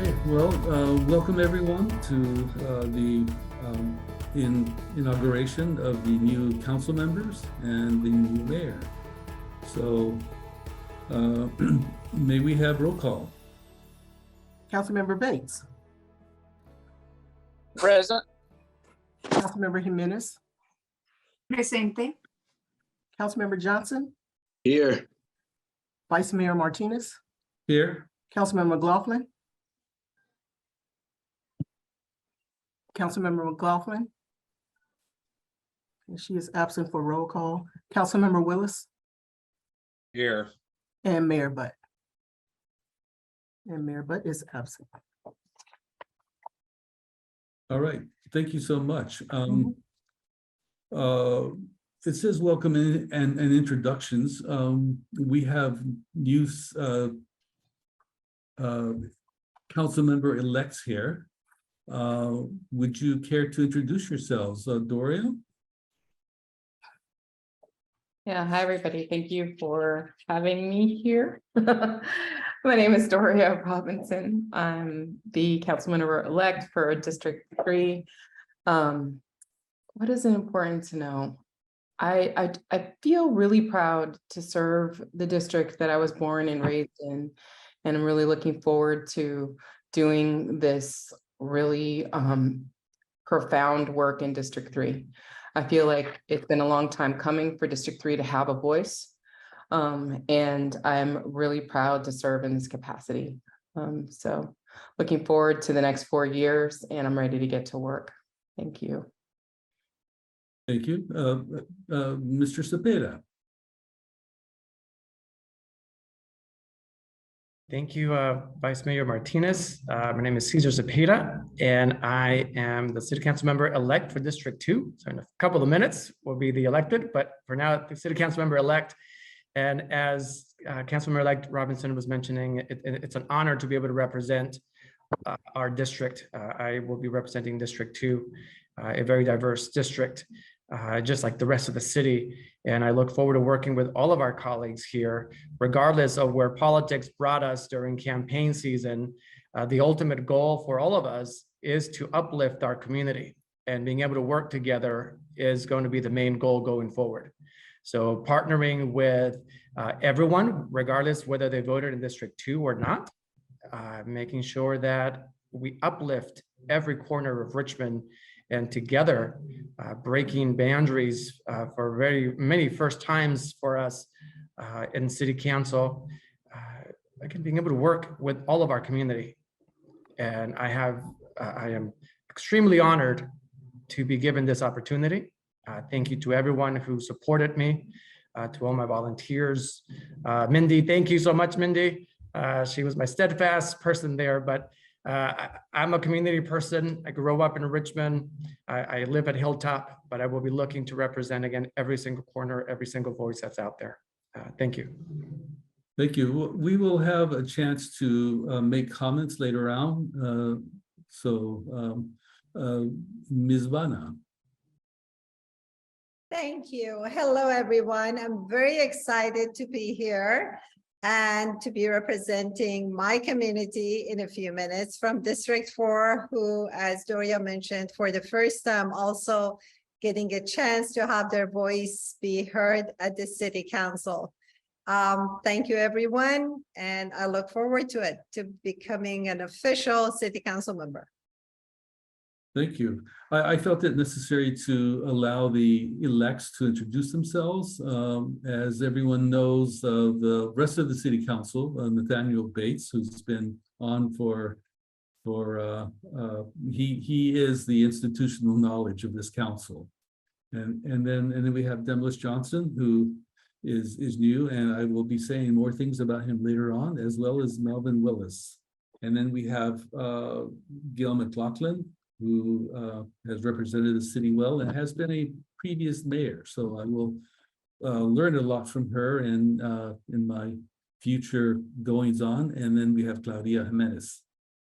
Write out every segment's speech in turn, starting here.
Okay, well, welcome everyone to the inauguration of the new council members and the new mayor. So may we have roll call? Councilmember Bates. Present. Councilmember Jimenez. Presente. Councilmember Johnson. Here. Vice Mayor Martinez. Here. Councilmember McLaughlin. Councilmember McLaughlin. And she is absent for roll call. Councilmember Willis Here. and Mayor Butt. And Mayor Butt is absent. All right, thank you so much. It says welcome and introductions. We have new council member elects here. Would you care to introduce yourselves? Doria? Yeah, hi everybody. Thank you for having me here. My name is Doria Robinson. I'm the council member elect for District 3. What is important to know? I feel really proud to serve the district that I was born and raised in, and I'm really looking forward to doing this really profound work in District 3. I feel like it's been a long time coming for District 3 to have a voice. And I'm really proud to serve in this capacity. So looking forward to the next 4 years, and I'm ready to get to work. Thank you. Thank you. Mr. Zepeda. Thank you, Vice Mayor Martinez. My name is Cesar Zepeda, and I am the City Council member elect for District 2. So in a couple of minutes, we'll be the elected, but for now, the City Council member elect. And as Councilmember-elect Robinson was mentioning, it's an honor to be able to represent our district. I will be representing District 2, a very diverse district, just like the rest of the city. And I look forward to working with all of our colleagues here, regardless of where politics brought us during campaign season. The ultimate goal for all of us is to uplift our community, and being able to work together is going to be the main goal going forward. So partnering with everyone, regardless whether they voted in District 2 or not, making sure that we uplift every corner of Richmond, and together breaking boundaries for very many first times for us in City Council. Again, being able to work with all of our community. And I am extremely honored to be given this opportunity. Thank you to everyone who supported me, to all my volunteers. Mindy, thank you so much, Mindy. She was my steadfast person there, but I'm a community person. I grew up in Richmond. I live at Hilltop, but I will be looking to represent, again, every single corner, every single voice that's out there. Thank you. Thank you. We will have a chance to make comments later on. Ms. Bana. Thank you. Hello, everyone. I'm very excited to be here and to be representing my community in a few minutes from District 4, who, as Doria mentioned, for the first time also getting a chance to have their voice be heard at the City Council. Thank you, everyone, and I look forward to it, to becoming an official City Council member. Thank you. I felt it necessary to allow the elects to introduce themselves. As everyone knows, the rest of the City Council, Nathaniel Bates, who's been on he is the institutional knowledge of this council. And then we have Demnlus Johnson, who is new, and I will be saying more things about him later on, as well as Melvin Willis. And then we have Gail McLaughlin, who has represented the city well and has been a previous mayor. So I will learn a lot from her and in my future goings on. And then we have Claudia Jimenez.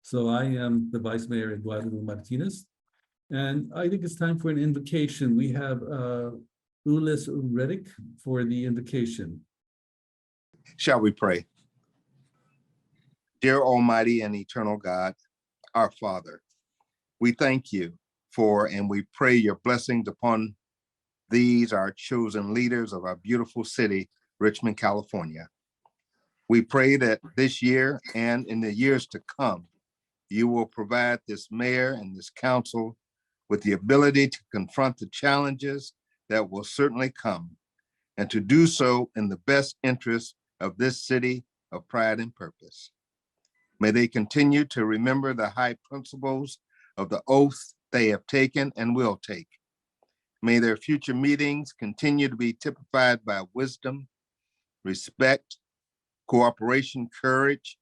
So I am the Vice Mayor Eduardo Martinez. And I think it's time for an invocation. We have Ulis Reddick for the invocation. Shall we pray? Dear Almighty and eternal God, our Father, we thank you for and we pray your blessings upon these, our chosen leaders of our beautiful city, Richmond, California. We pray that this year and in the years to come, you will provide this mayor and this council with the ability to confront the challenges that will certainly come, and to do so in the best interest of this city of pride and purpose. May they continue to remember the high principles of the oath they have taken and will take. May their future meetings continue to be typified by wisdom, respect, cooperation, courage,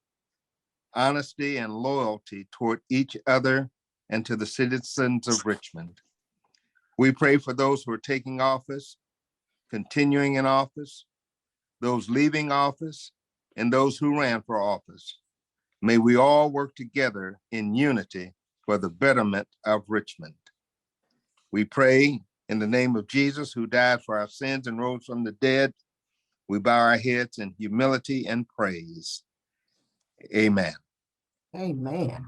honesty, and loyalty toward each other and to the citizens of Richmond. We pray for those who are taking office, continuing in office, those leaving office, and those who ran for office. May we all work together in unity for the betterment of Richmond. We pray in the name of Jesus, who died for our sins and rose from the dead. We bow our heads in humility and praise. Amen. Amen.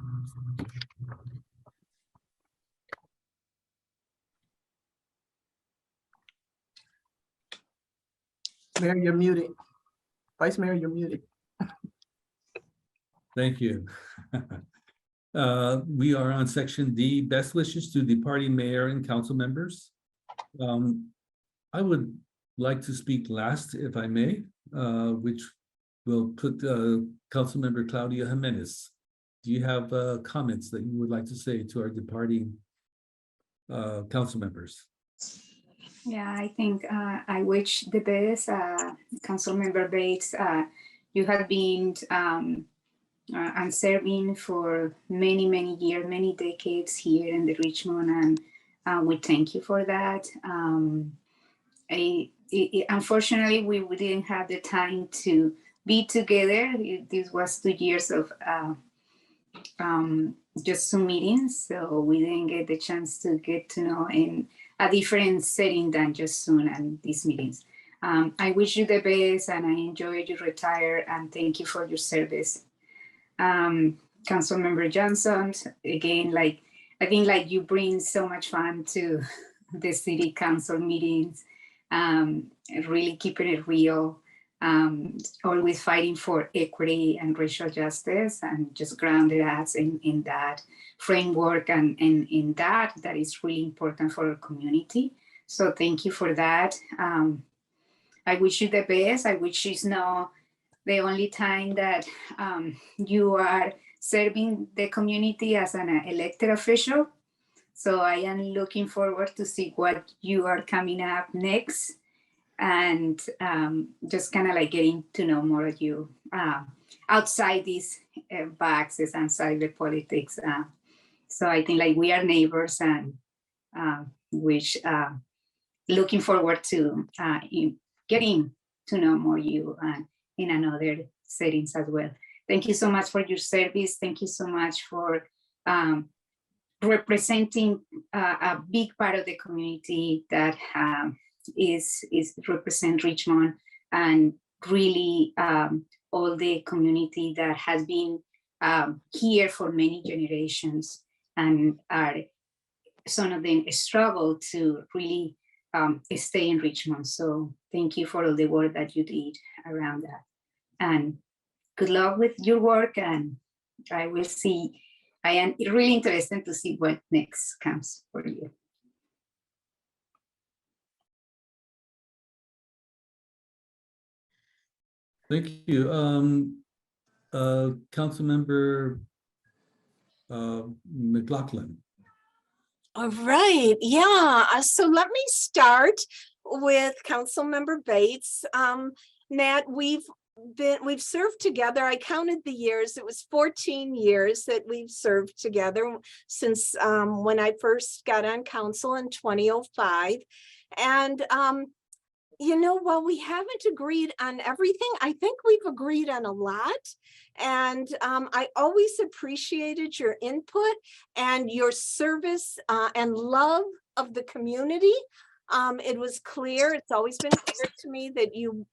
Mayor, you're muted. Vice Mayor, you're muted. Thank you. We are on section D, best wishes to departing mayor and council members. I would like to speak last, if I may, which will put Councilmember Claudia Jimenez. Do you have comments that you would like to say to our departing council members? Yeah, I think I wish the best, Councilmember Bates. You have been and serving for many, many years, many decades here in the Richmond, and we thank you for that. Unfortunately, we didn't have the time to be together. This was 2 years of just Zoom meetings, so we didn't get the chance to get to know in a different setting than just Zoom and these meetings. I wish you the best, and I enjoyed your retire, and thank you for your service. Councilmember Johnson, again, I think you bring so much fun to the city council meetings, really keeping it real, always fighting for equity and racial justice, and just grounded us in that framework and in that is really important for our community. So thank you for that. I wish you the best. I wish it's not the only time that you are serving the community as an elected official. So I am looking forward to see what you are coming up next, and just kind of getting to know more of you outside these boxes, outside the politics. So I think we are neighbors, and which looking forward to getting to know more you in another settings as well. Thank you so much for your service. Thank you so much for representing a big part of the community that is represent Richmond, and really all the community that has been here for many generations, and some of them struggle to really stay in Richmond. So thank you for all the work that you did around that, and good luck with your work. And I will see, I am really interested to see what next comes for you. Thank you. Councilmember McLaughlin. All right, yeah, so let me start with Councilmember Bates. Nat, we've served together. I counted the years. It was 14 years that we've served together since when I first got on council in 2005. And you know, while we haven't agreed on everything, I think we've agreed on a lot. And I always appreciated your input and your service and love of the community. It was clear, it's always been clear to me that you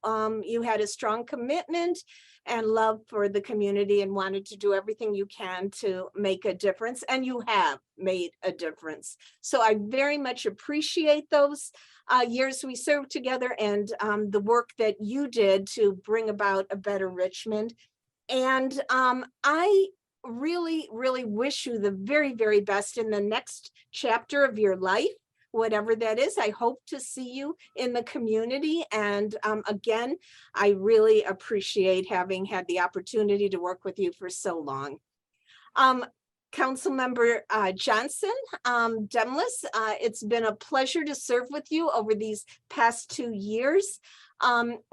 had a strong commitment and love for the community and wanted to do everything you can to make a difference, and you have made a difference. So I very much appreciate those years we served together and the work that you did to bring about a better Richmond. And I really, really wish you the very, very best in the next chapter of your life, whatever that is. I hope to see you in the community. And again, I really appreciate having had the opportunity to work with you for so long. Councilmember Johnson, Demnlus, it's been a pleasure to serve with you over these past 2 years.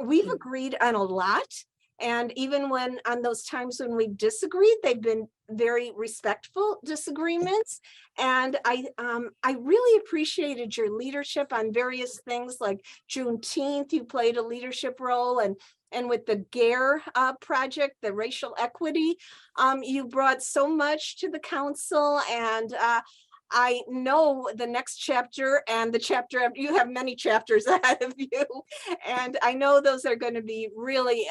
We've agreed on a lot. And even when on those times when we disagreed, they've been very respectful disagreements. And I really appreciated your leadership on various things like Juneteenth. You played a leadership role, and with the GARE project, the racial equity, you brought so much to the council. And I know the next chapter and the chapter after, you have many chapters ahead of you. And I know those are going to be really,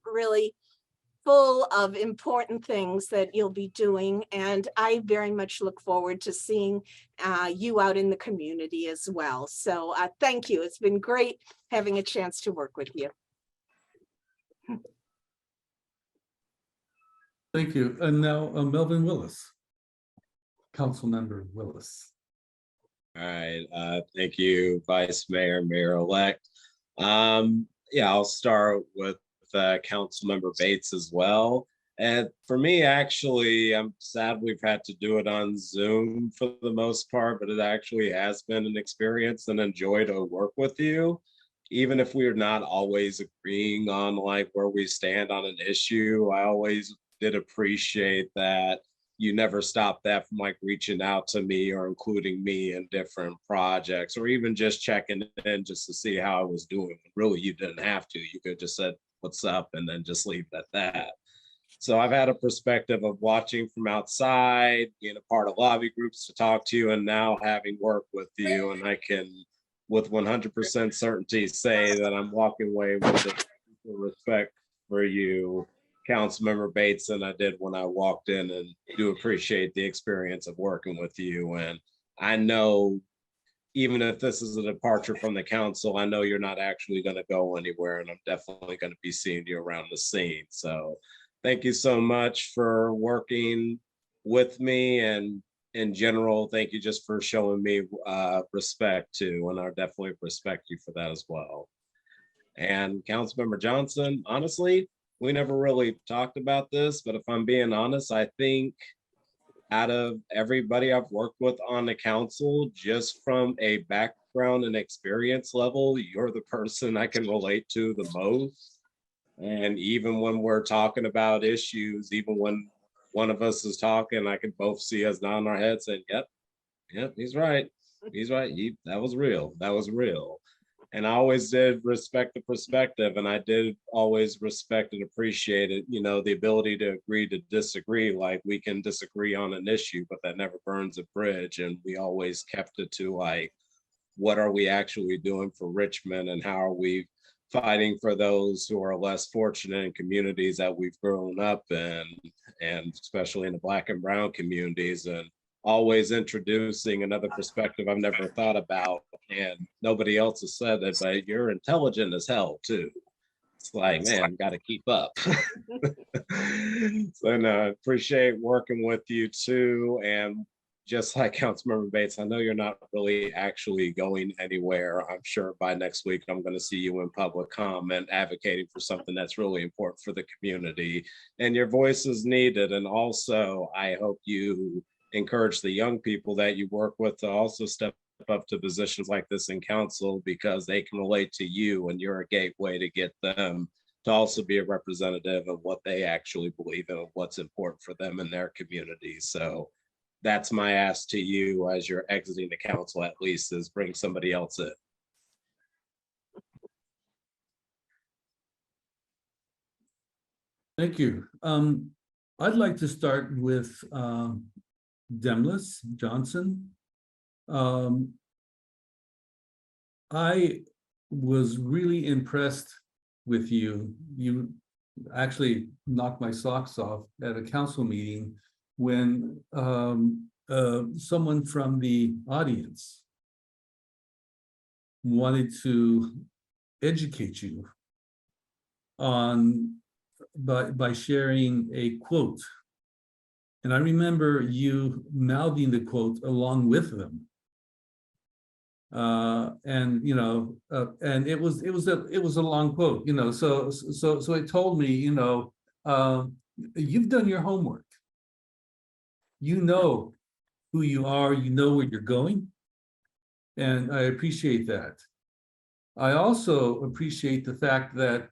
really full of important things that you'll be doing. And I very much look forward to seeing you out in the community as well. So thank you. It's been great having a chance to work with you. Thank you. And now Melvin Willis. Councilmember Willis. All right. Thank you, Vice Mayor, Mayor-elect. Yeah, I'll start with Councilmember Bates as well. And for me, actually, I'm sad we've had to do it on Zoom for the most part, but it actually has been an experience and a joy to work with you. Even if we're not always agreeing on like where we stand on an issue, I always did appreciate that you never stopped that from like reaching out to me or including me in different projects or even just checking in just to see how I was doing. Really, you didn't have to. You could just said, what's up? And then just leave it at that. So I've had a perspective of watching from outside, being a part of lobby groups to talk to you, and now having worked with you. And I can, with 100% certainty, say that I'm walking away with a respect for you, Councilmember Bates, than I did when I walked in, and do appreciate the experience of working with you. And I know even if this is a departure from the council, I know you're not actually going to go anywhere, and I'm definitely going to be seeing you around the scene. So thank you so much for working with me, and in general, thank you just for showing me respect too, and I definitely respect you for that as well. And Councilmember Johnson, honestly, we never really talked about this, but if I'm being honest, I think out of everybody I've worked with on the council, just from a background and experience level, you're the person I can relate to the most. And even when we're talking about issues, even when one of us is talking, I can both see us nodding our heads saying, yep, he's right. He's right. That was real. That was real. And I always did respect the perspective, and I did always respect and appreciate it, you know, the ability to agree to disagree. Like, we can disagree on an issue, but that never burns a bridge. And we always kept it to like, what are we actually doing for Richmond, and how are we fighting for those who are less fortunate in communities that we've grown up in, and especially in the Black and Brown communities, and always introducing another perspective I've never thought about, and nobody else has said it, but you're intelligent as hell too. It's like, man, got to keep up. So no, I appreciate working with you too. And just like Councilmember Bates, I know you're not really actually going anywhere. I'm sure by next week, I'm going to see you in public comment advocating for something that's really important for the community, and your voice is needed. And also, I hope you encourage the young people that you work with to also step up to positions like this in council, because they can relate to you, and you're a gateway to get them to also be a representative of what they actually believe in, what's important for them in their community. So that's my ask to you as you're exiting the council, at least, is bring somebody else in. Thank you. I'd like to start with Demnlus Johnson. I was really impressed with you. You actually knocked my socks off at a council meeting when someone from the audience wanted to educate you on by sharing a quote. And I remember you mouthing the quote along with them. And you know, and it was a long quote, you know, so it told me, you know, you've done your homework. You know who you are, you know where you're going. And I appreciate that. I also appreciate the fact that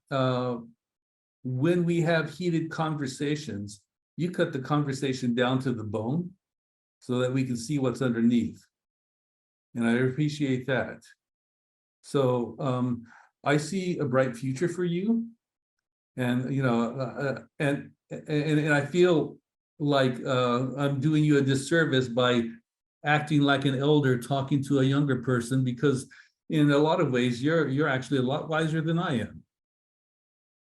when we have heated conversations, you cut the conversation down to the bone so that we can see what's underneath. And I appreciate that. So I see a bright future for you. And, you know, and I feel like I'm doing you a disservice by acting like an elder talking to a younger person, because in a lot of ways, you're actually a lot wiser than I am.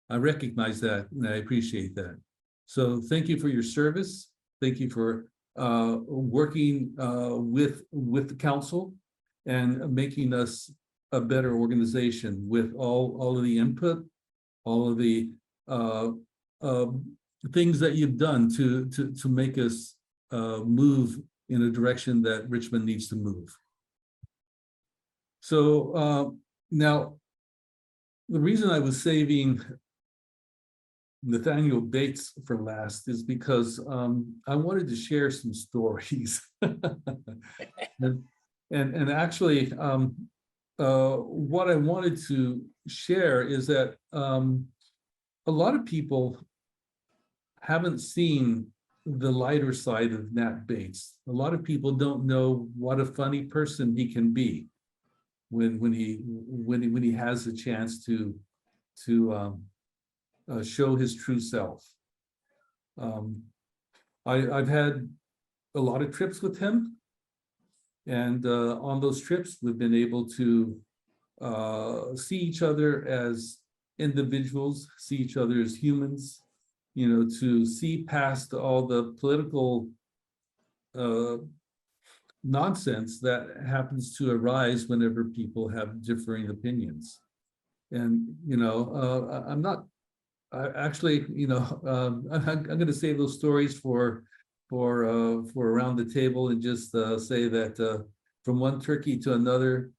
I recognize that and I appreciate that. So thank you for your service. Thank you for working with the council and making us a better organization with all of the input, all of the things that you've done to make us move in a direction that Richmond needs to move. So now, the reason I was saving Nathaniel Bates for last is because I wanted to share some stories. and actually, what I wanted to share is that a lot of people haven't seen the lighter side of Nat Bates. A lot of people don't know what a funny person he can be when he has the chance to show his true self. I've had a lot of trips with him, and on those trips we've been able to see each other as individuals, see each other as humans, you know, to see past all the political nonsense that happens to arise whenever people have differing opinions. And, you know, actually, you know, I'm going to save those stories for around the table, and just say that from one turkey to another,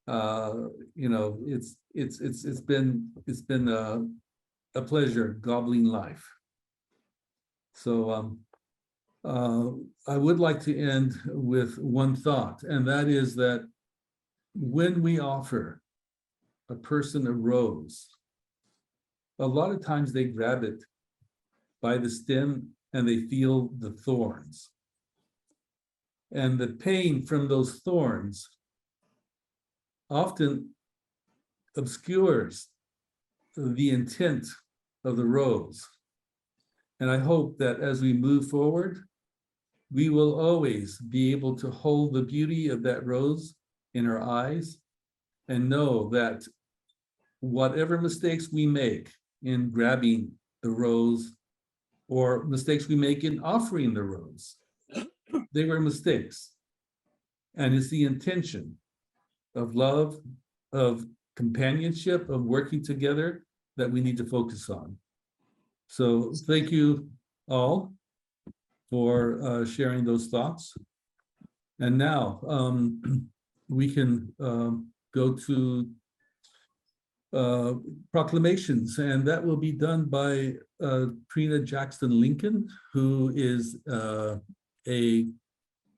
you know, it's been a pleasure gobbling life. So I would like to end with one thought, and that is that when we offer a person a rose, a lot of times they grab it by the stem and they feel the thorns. And the pain from those thorns often obscures the intent of the rose. And I hope that as we move forward, we will always be able to hold the beauty of that rose in our eyes and know that whatever mistakes we make in grabbing the rose, or mistakes we make in offering the rose, they were mistakes. And it's the intention of love, of companionship, of working together that we need to focus on. So thank you all for sharing those thoughts. And now we can go to proclamations, and that will be done by Trina Jackson Lincoln, who is a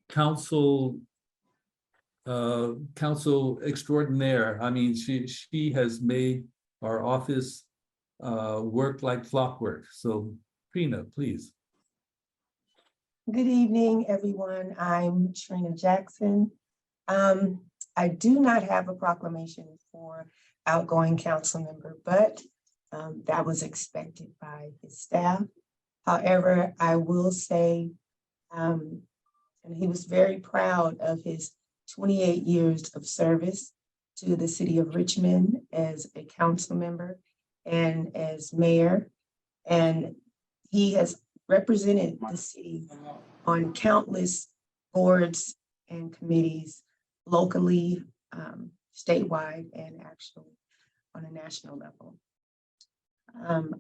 council extraordinaire. I mean, she has made our office work like clockwork. So Trina, please. Good evening, everyone. I'm Trina Jackson. I do not have a proclamation for outgoing council member, but that was expected by his staff. However, I will say, and he was very proud of his 28 years of service to the city of Richmond as a council member and as mayor. And he has represented the city on countless boards and committees locally, statewide, and actually on a national level.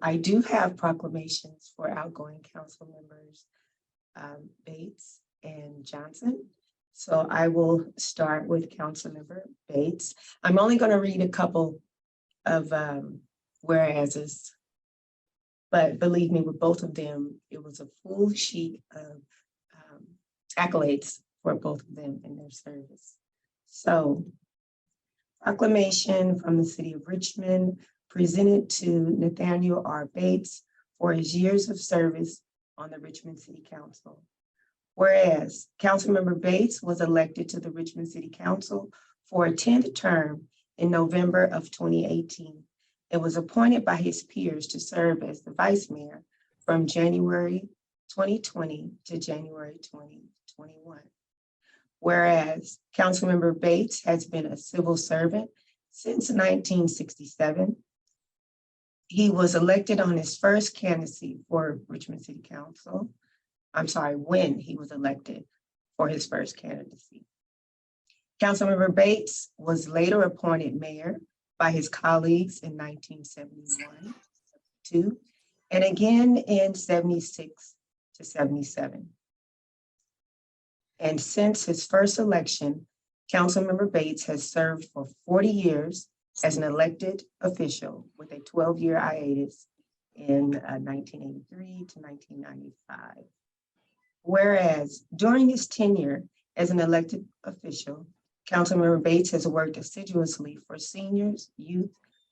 I do have proclamations for outgoing council members, Bates and Johnson. So I will start with Councilmember Bates. I'm only going to read a couple of whereases, but believe me, with both of them, it was a full sheet of accolades for both of them in their service. So, proclamation from the city of Richmond presented to Nathaniel R. Bates for his years of service on the Richmond City Council. Whereas Councilmember Bates was elected to the Richmond City Council for a 10th term in November of 2018 and was appointed by his peers to serve as the vice mayor from January 2020 to January 2021. Whereas Councilmember Bates has been a civil servant since 1967. He was elected on his first candidacy for Richmond City Council. I'm sorry, when he was elected for his first candidacy. Councilmember Bates was later appointed mayor by his colleagues in 1971, 72, and again in 76 to 77. And since his first election, Councilmember Bates has served for 40 years as an elected official with a 12-year hiatus in 1983 to 1995. Whereas during his tenure as an elected official, Councilmember Bates has worked assiduously for seniors, youth,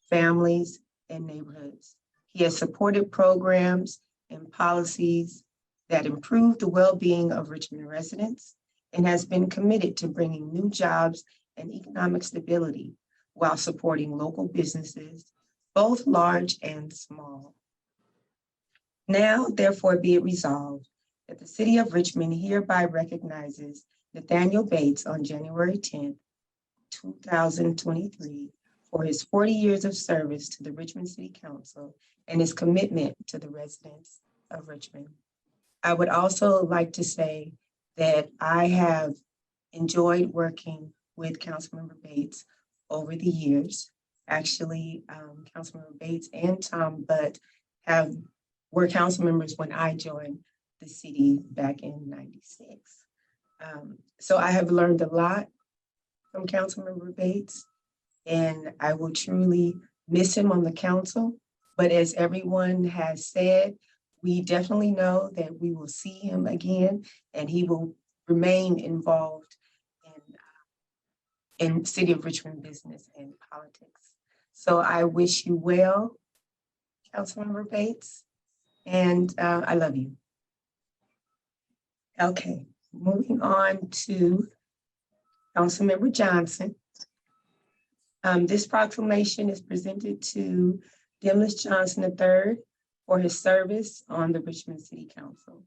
families, and neighborhoods. He has supported programs and policies that improve the well-being of Richmond residents and has been committed to bringing new jobs and economic stability while supporting local businesses, both large and small. Now, therefore, be it resolved that the city of Richmond hereby recognizes Nathaniel Bates on January 10th, 2023 for his 40 years of service to the Richmond City Council and his commitment to the residents of Richmond. I would also like to say that I have enjoyed working with Councilmember Bates over the years. Actually, Councilmember Bates and Tom Butt were council members when I joined the city back in '96. So I have learned a lot from Councilmember Bates, and I will truly miss him on the council. But as everyone has said, we definitely know that we will see him again, and he will remain involved in City of Richmond business and politics. So I wish you well, Councilmember Bates, and I love you. Okay, moving on to Councilmember Johnson. This proclamation is presented to Demnlus Johnson III for his service on the Richmond City Council.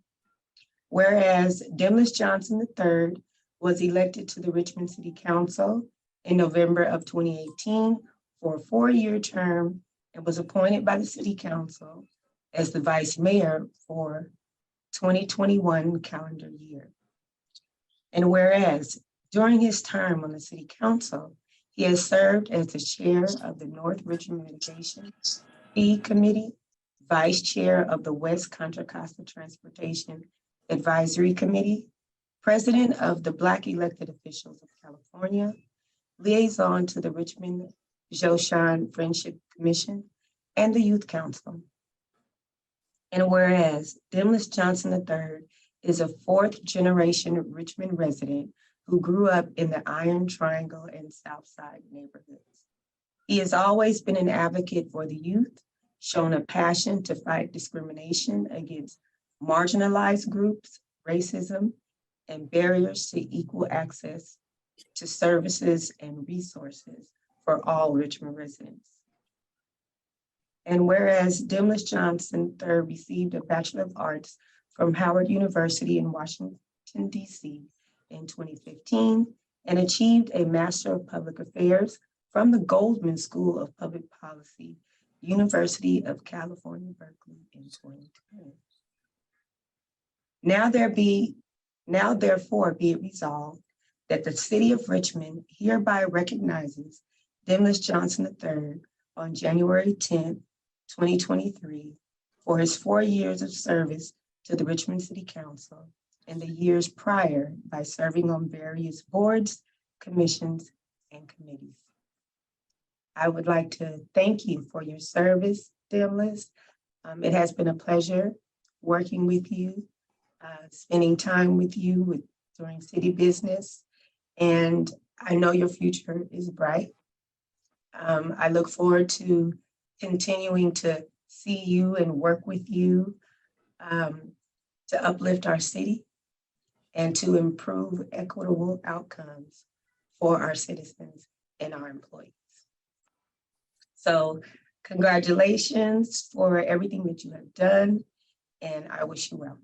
Whereas Demnlus Johnson III was elected to the Richmond City Council in November of 2018 for a 4-year term and was appointed by the City Council as the Vice Mayor for 2021 calendar year. And whereas during his term on the City Council, he has served as the Chair of the North Richmond Mitigation Fee Committee, Vice Chair of the West Contra Costa Transportation Advisory Committee, President of the Black Elected Officials of California, Liaison to the Richmond Joshan Friendship Commission, and the Youth Council. And whereas Demnlus Johnson III is a 4th-generation Richmond resident who grew up in the Iron Triangle and South Side neighborhoods. He has always been an advocate for the youth, shown a passion to fight discrimination against marginalized groups, racism, and barriers to equal access to services and resources for all Richmond residents. And whereas Demnlus Johnson III received a Bachelor of Arts from Howard University in Washington, D.C. in 2015 and achieved a Master of Public Affairs from the Goldman School of Public Policy, University of California, Berkeley in 2010. Now therefore be it resolved that the city of Richmond hereby recognizes Demnlus Johnson III on January 10th, 2023 for his 4 years of service to the Richmond City Council and the years prior by serving on various boards, commissions, and committees. I would like to thank you for your service, Demnlus. It has been a pleasure working with you, spending time with you during city business, and I know your future is bright. I look forward to continuing to see you and work with you to uplift our city and to improve equitable outcomes for our citizens and our employees. So congratulations for everything that you have done, and I wish you well.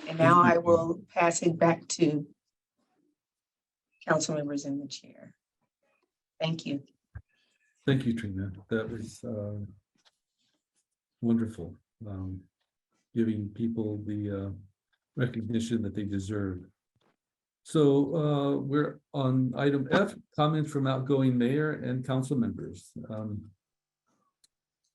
And now I will pass it back to council members in the chair. Thank you. Thank you, Trina. That was wonderful. Giving people the recognition that they deserve. So we're on item F, comment from outgoing mayor and council members.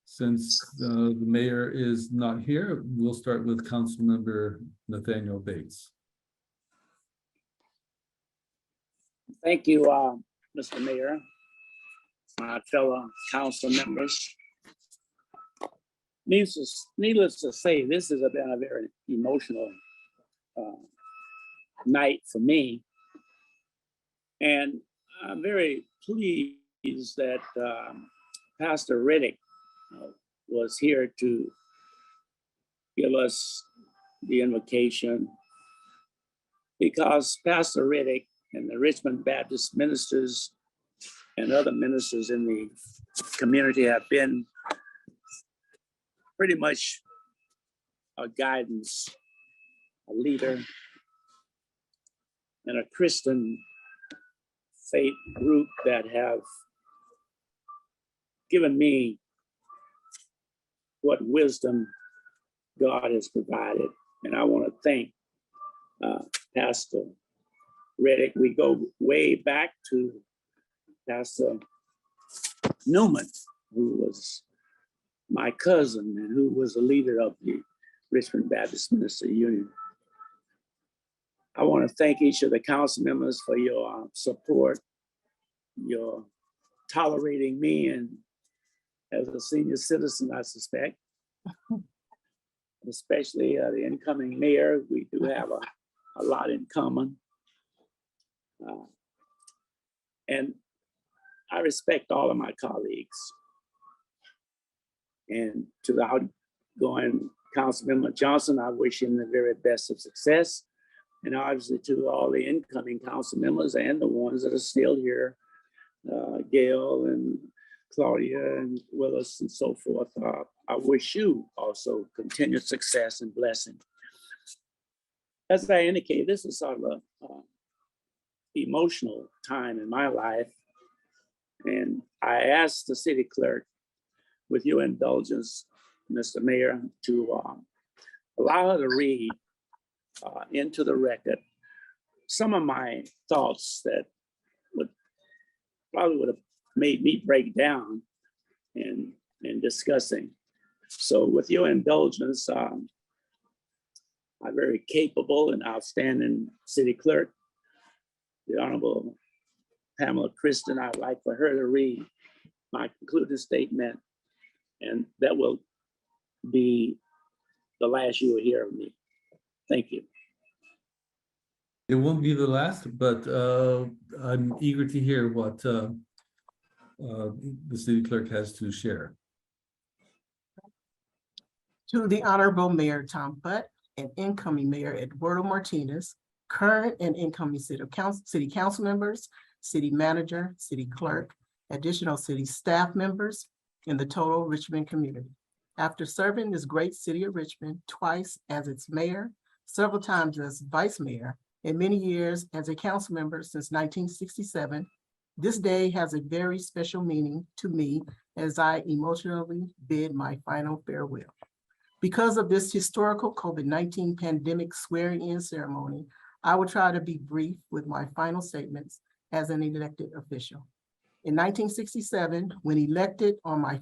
Since the mayor is not here, we'll start with Councilmember Nathaniel Bates. Thank you, Mr. Mayor, my fellow council members. Needless to say, this has been a very emotional night for me. And I'm very pleased that Pastor Riddick was here to give us the invocation, because Pastor Riddick and the Richmond Baptist ministers and other ministers in the community have been pretty much a guidance, a leader, and a Christian faith group that have given me what wisdom God has provided. And I want to thank Pastor Riddick. We go way back to Pastor Newman, who was my cousin and who was a leader of the Richmond Baptist Minister Union. I want to thank each of the council members for your support, your tolerating me, and as a senior citizen, I suspect, especially the incoming mayor. We do have a lot in common. And I respect all of my colleagues. And to the outgoing Councilmember Johnson, I wish him the very best of success. And obviously to all the incoming council members and the ones that are still here, Gail and Claudia and Willis and so forth. I wish you also continued success and blessing. As I indicated, this is sort of a emotional time in my life. And I asked the city clerk, with your indulgence, Mr. Mayor, to allow her to read into the record some of my thoughts that probably would have made me break down in discussing. So with your indulgence, a very capable and outstanding city clerk, the Honorable Pamela Kristen, I'd like for her to read my concluding statement, and that will be the last you will hear of me. Thank you. It won't be the last, but I'm eager to hear what the city clerk has to share. To the Honorable Mayor Tom Butt and incoming Mayor Eduardo Martinez, current and incoming city council members, city manager, city clerk, additional city staff members, and the total Richmond community. After serving this great city of Richmond twice as its mayor, several times as vice mayor, In many years as a council member since 1967, this day has a very special meaning to me as I emotionally bid my final farewell. Because of this historical COVID-19 pandemic swearing-in ceremony, I will try to be brief with my final statements as an elected official. In 1967, when elected on my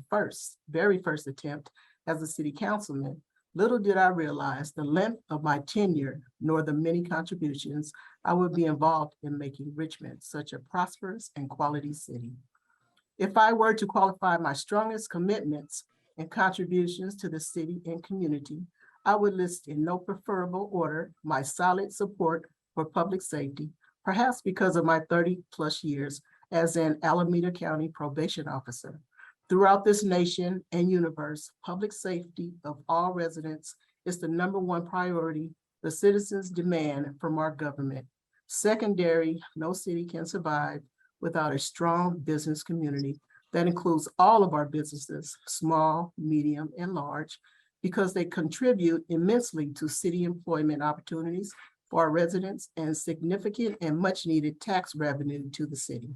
very first attempt as a city councilman, little did I realize the length of my tenure, nor the many contributions I would be involved in making Richmond such a prosperous and quality city. If I were to qualify my strongest commitments and contributions to the city and community, I would list in no preferable order my solid support for public safety, perhaps because of my 30+ years as an Alameda County probation officer. Throughout this nation and universe, public safety of all residents is the #1 priority the citizens demand from our government. Secondary, no city can survive without a strong business community that includes all of our businesses, small, medium, and large, because they contribute immensely to city employment opportunities for our residents and significant and much needed tax revenue to the city.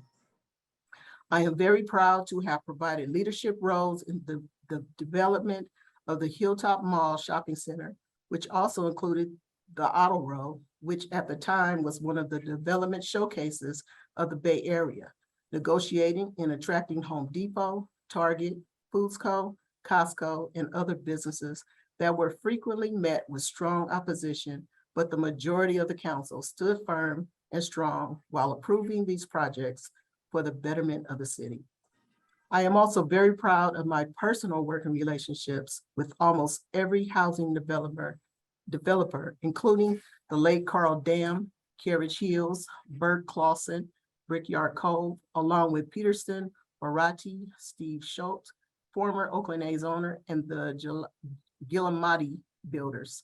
I am very proud to have provided leadership roles in the development of the Hilltop Mall Shopping Center, which also included the Auto Row, which at the time was one of the development showcases of the Bay Area, negotiating and attracting Home Depot, Target, Foods Co., Costco, and other businesses that were frequently met with strong opposition, but the majority of the council stood firm and strong while approving these projects for the betterment of the city. I am also very proud of my personal working relationships with almost every housing developer, including the late Carl Dam, Carriage Hills, Bert Clausen, Brickyard Cove, along with Peterson, Barati, Steve Schultz, former Oakland A's owner, and the Gillamati builders,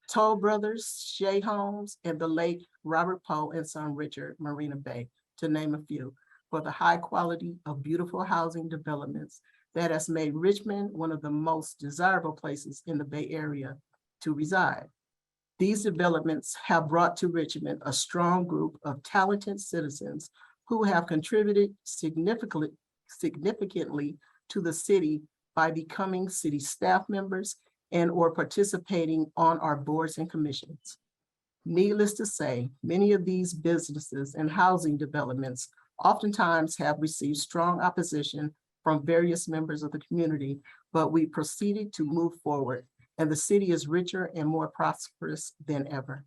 Toll Brothers, Shea Homes, and the late Robert Poe and son Richard, Marina Bay, to name a few, for the high quality of beautiful housing developments that has made Richmond one of the most desirable places in the Bay Area to reside. These developments have brought to Richmond a strong group of talented citizens who have contributed significantly to the city by becoming city staff members and or participating on our boards and commissions. Needless to say, many of these businesses and housing developments oftentimes have received strong opposition from various members of the community, but we proceeded to move forward, and the city is richer and more prosperous than ever.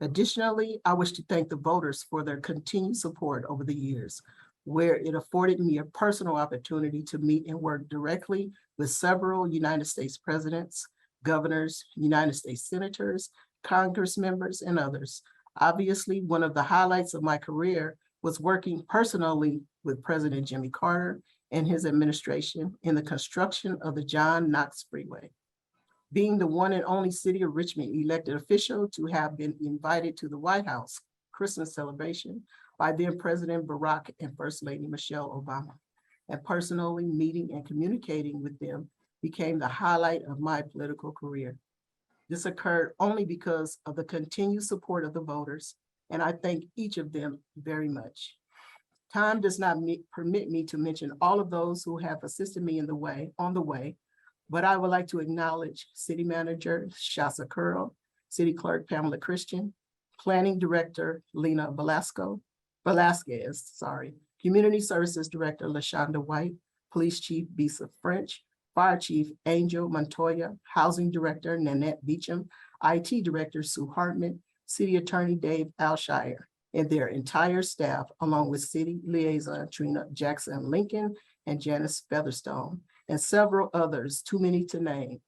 Additionally, I wish to thank the voters for their continued support over the years, where it afforded me a personal opportunity to meet and work directly with several United States presidents, governors, United States senators, Congress members, and others. Obviously, one of the highlights of my career was working personally with President Jimmy Carter and his administration in the construction of the John Knox Freeway. Being the one and only City of Richmond elected official to have been invited to the White House Christmas celebration by then President Barack and First Lady Michelle Obama, and personally meeting and communicating with them became the highlight of my political career. This occurred only because of the continued support of the voters, and I thank each of them very much. Time does not permit me to mention all of those who have assisted me on the way, but I would like to acknowledge City Manager Shasa Curl, City Clerk Pamela Christian, Planning Director Lena Velasquez, Community Services Director LaShonda White, Police Chief Bisa French, Fire Chief Angel Montoya, Housing Director Nanette Beecham, IT Director Sue Hartman, City Attorney Dave Alshire, and their entire staff, along with City Liaison Trina Jackson Lincoln and Janice Featherstone, and several others, too many to name.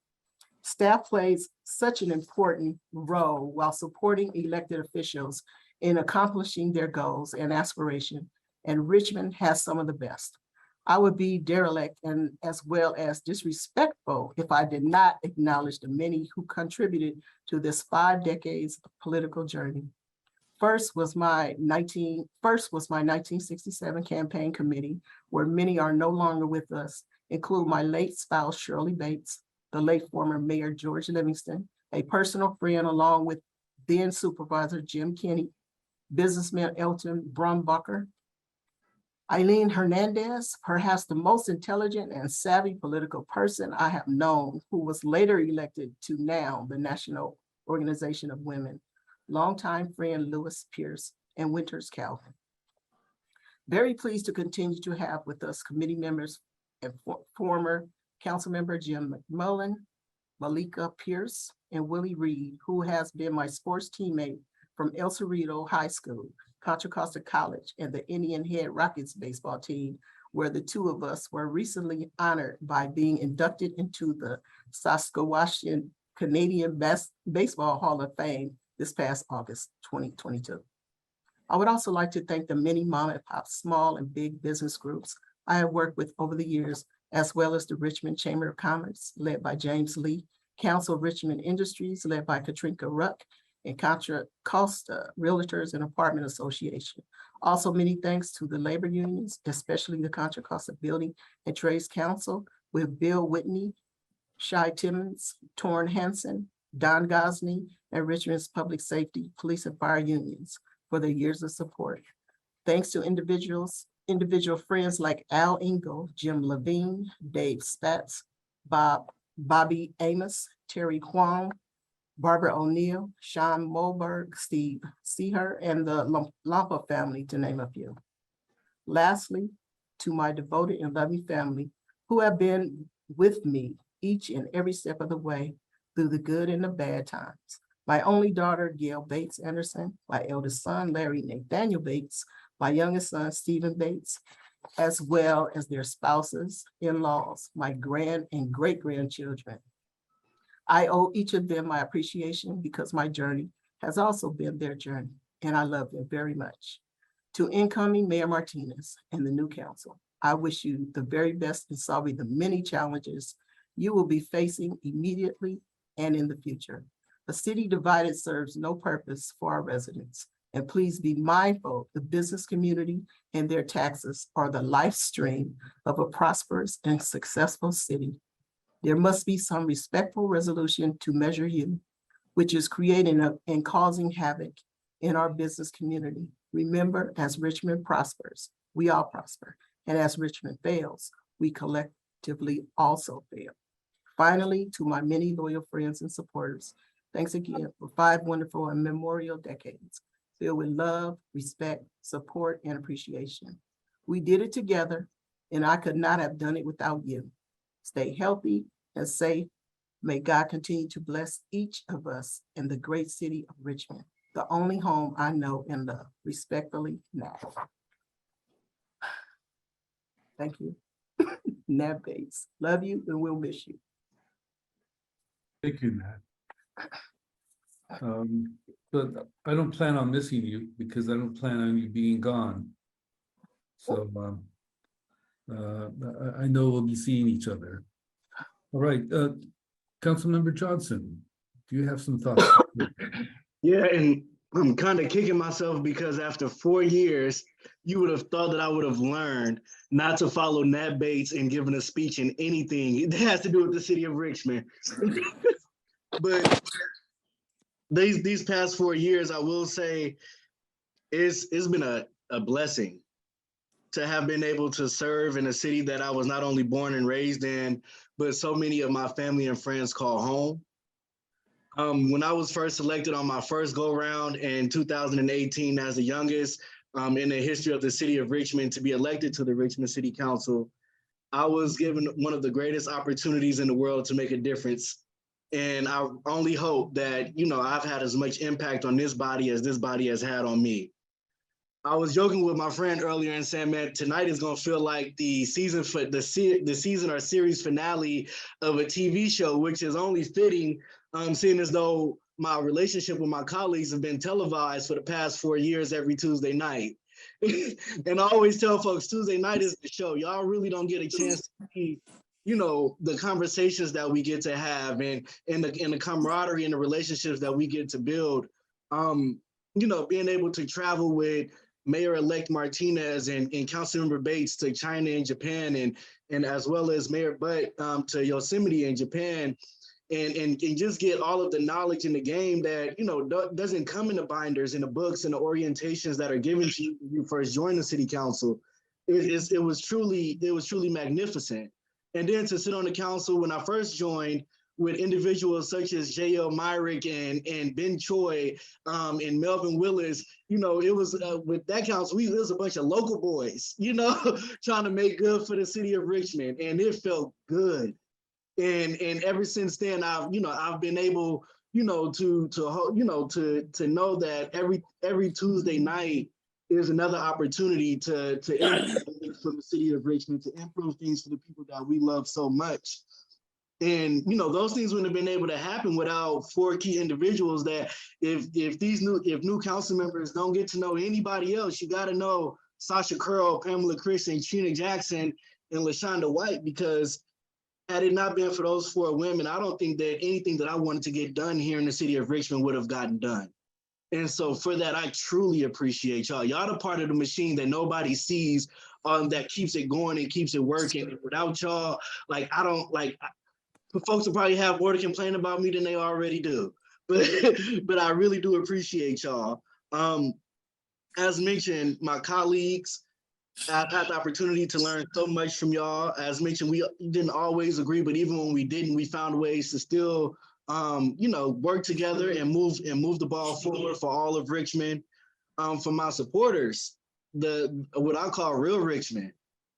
Staff plays such an important role while supporting elected officials in accomplishing their goals and aspirations, and Richmond has some of the best. I would be derelict and as well as disrespectful if I did not acknowledge the many who contributed to this 5 decades of political journey. First was my 1967 campaign committee, where many are no longer with us, include my late spouse, Shirley Bates, the late former Mayor George Livingston, a personal friend, along with then Supervisor Jim Kenny, businessman Elton Brumbacher, Eileen Hernandez, perhaps the most intelligent and savvy political person I have known, who was later elected to now the National Organization of Women, longtime friend Lewis Pierce, and Winters Calvin. Very pleased to continue to have with us committee members and former Councilmember Jim McMullen, Malika Pierce, and Willie Reed, who has been my sports teammate from El Cerrito High School, Contra Costa College, and the Indian Head Rockets baseball team, where the two of us were recently honored by being inducted into the Saskatchewan Canadian Baseball Hall of Fame this past August 2022. I would also like to thank the many mom and pop small and big business groups I have worked with over the years, as well as the Richmond Chamber of Commerce, led by James Lee, Council of Richmond Industries, led by Katrinka Ruck, and Contra Costa Realtors and Apartment Association. Also, many thanks to the labor unions, especially the Contra Costa Building and Trades Council with Bill Whitney, Shai Timmons, Torrin Hansen, Don Gosney, and Richmond's Public Safety, Police and Fire Unions for their years of support. Thanks to individual friends like Al Engel, Jim Levine, Dave Spatz, Bobby Amos, Terry Kwong, Barbara O'Neill, Sean Moberg, Steve Seher, and the Lampa family, to name a few. Lastly, to my devoted and loving family who have been with me each and every step of the way through the good and the bad times. My only daughter, Gail Bates Anderson, my eldest son, Larry Nathaniel Bates, my youngest son, Stephen Bates, as well as their spouses, in-laws, my grand and great-grandchildren. I owe each of them my appreciation because my journey has also been their journey, and I love them very much. To incoming Mayor Martinez and the new council, I wish you the very best in solving the many challenges you will be facing immediately and in the future. A city divided serves no purpose for our residents, and please be mindful the business community and their taxes are the life stream of a prosperous and successful city. There must be some respectful resolution to measure you, which is creating and causing havoc in our business community. Remember, as Richmond prospers, we all prosper. And as Richmond fails, we collectively also fail. Finally, to my many loyal friends and supporters, thanks again for 5 wonderful and memorial decades filled with love, respect, support, and appreciation. We did it together, and I could not have done it without you. Stay healthy and safe. May God continue to bless each of us in the great city of Richmond, the only home I know and love. Respectfully, Nat. Thank you. Nat Bates. Love you and we'll miss you. Thank you, Nat. But I don't plan on missing you because I don't plan on you being gone. So I know we'll be seeing each other. All right, Councilmember Johnson, do you have some thoughts? Yeah, and I'm kind of kicking myself because after 4 years, you would have thought that I would have learned not to follow Nat Bates and giving a speech in anything that has to do with the city of Richmond. But these past 4 years, I will say it's been a blessing to have been able to serve in a city that I was not only born and raised in, but so many of my family and friends call home. When I was first elected on my first go round in 2018 as the youngest in the history of the city of Richmond to be elected to the Richmond City Council, I was given one of the greatest opportunities in the world to make a difference. And I only hope that, I've had as much impact on this body as this body has had on me. I was joking with my friend earlier and saying, man, tonight is going to feel like the season or series finale of a TV show, which is only fitting, seeing as though my relationship with my colleagues have been televised for the past 4 years every Tuesday night. And I always tell folks, Tuesday night is the show. Y'all really don't get a chance to see, the conversations that we get to have and the camaraderie and the relationships that we get to build. Being able to travel with Mayor-elect Martinez and Councilmember Bates to China and Japan and as well as Mayor Butt to Yosemite in Japan, and just get all of the knowledge in the game that, you know, doesn't come in the binders and the books and the orientations that are given to you when you first join the city council. It was truly magnificent. And then to sit on the council when I first joined with individuals such as J.L. Myrick and Ben Choi and Melvin Willis, you know, it was with that council, it was a bunch of local boys, you know, trying to make good for the city of Richmond, and it felt good. And ever since then, I've been able, you know, to know that every Tuesday night is another opportunity to improve things for the city of Richmond, to improve things for the people that we love so much. And, you know, those things wouldn't have been able to happen without 4 key individuals that if new council members don't get to know anybody else, you got to know Sasha Curl, Pamela Christian, Trina Jackson, and LaShonda White, because had it not been for those 4 women, I don't think that anything that I wanted to get done here in the city of Richmond would have gotten done. And so for that, I truly appreciate y'all. Y'all the part of the machine that nobody sees, that keeps it going and keeps it working. And without y'all, like, folks will probably have more to complain about me than they already do. But I really do appreciate y'all. As mentioned, my colleagues, I've had the opportunity to learn so much from y'all. As mentioned, we didn't always agree, but even when we didn't, we found ways to still, you know, work together and move the ball forward for all of Richmond. For my supporters, what I call real Richmond,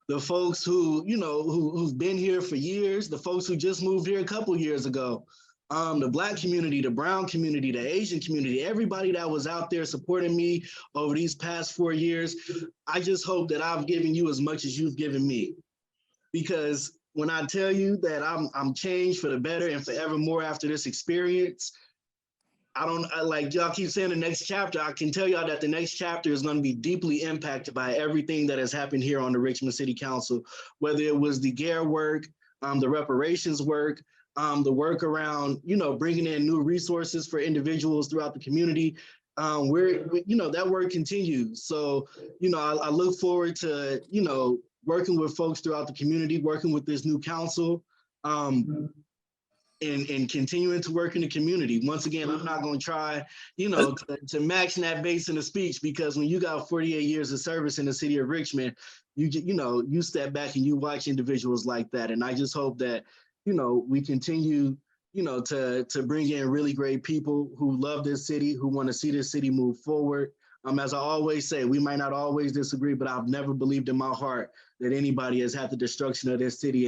the folks who, you know, who've been here for years, the folks who just moved here a couple years ago, the Black community, the brown community, the Asian community, everybody that was out there supporting me over these past 4 years. I just hope that I've given you as much as you've given me, because when I tell you that I'm changed for the better and forevermore after this experience, like y'all keep saying the next chapter, I can tell y'all that the next chapter is going to be deeply impacted by everything that has happened here on the Richmond City Council, whether it was the GARE work, the reparations work, the work around, you know, bringing in new resources for individuals throughout the community. You know, that work continues. So, you know, I look forward to, you know, working with folks throughout the community, working with this new council, and continuing to work in the community. Once again, I'm not going to try, you know, to match that base in a speech, because when you got 48 years of service in the city of Richmond, you step back and you watch individuals like that. And I just hope that, you know, we continue, you know, to bring in really great people who love this city, who want to see this city move forward. As I always say, we might not always disagree, but I've never believed in my heart that anybody has had the destruction of this city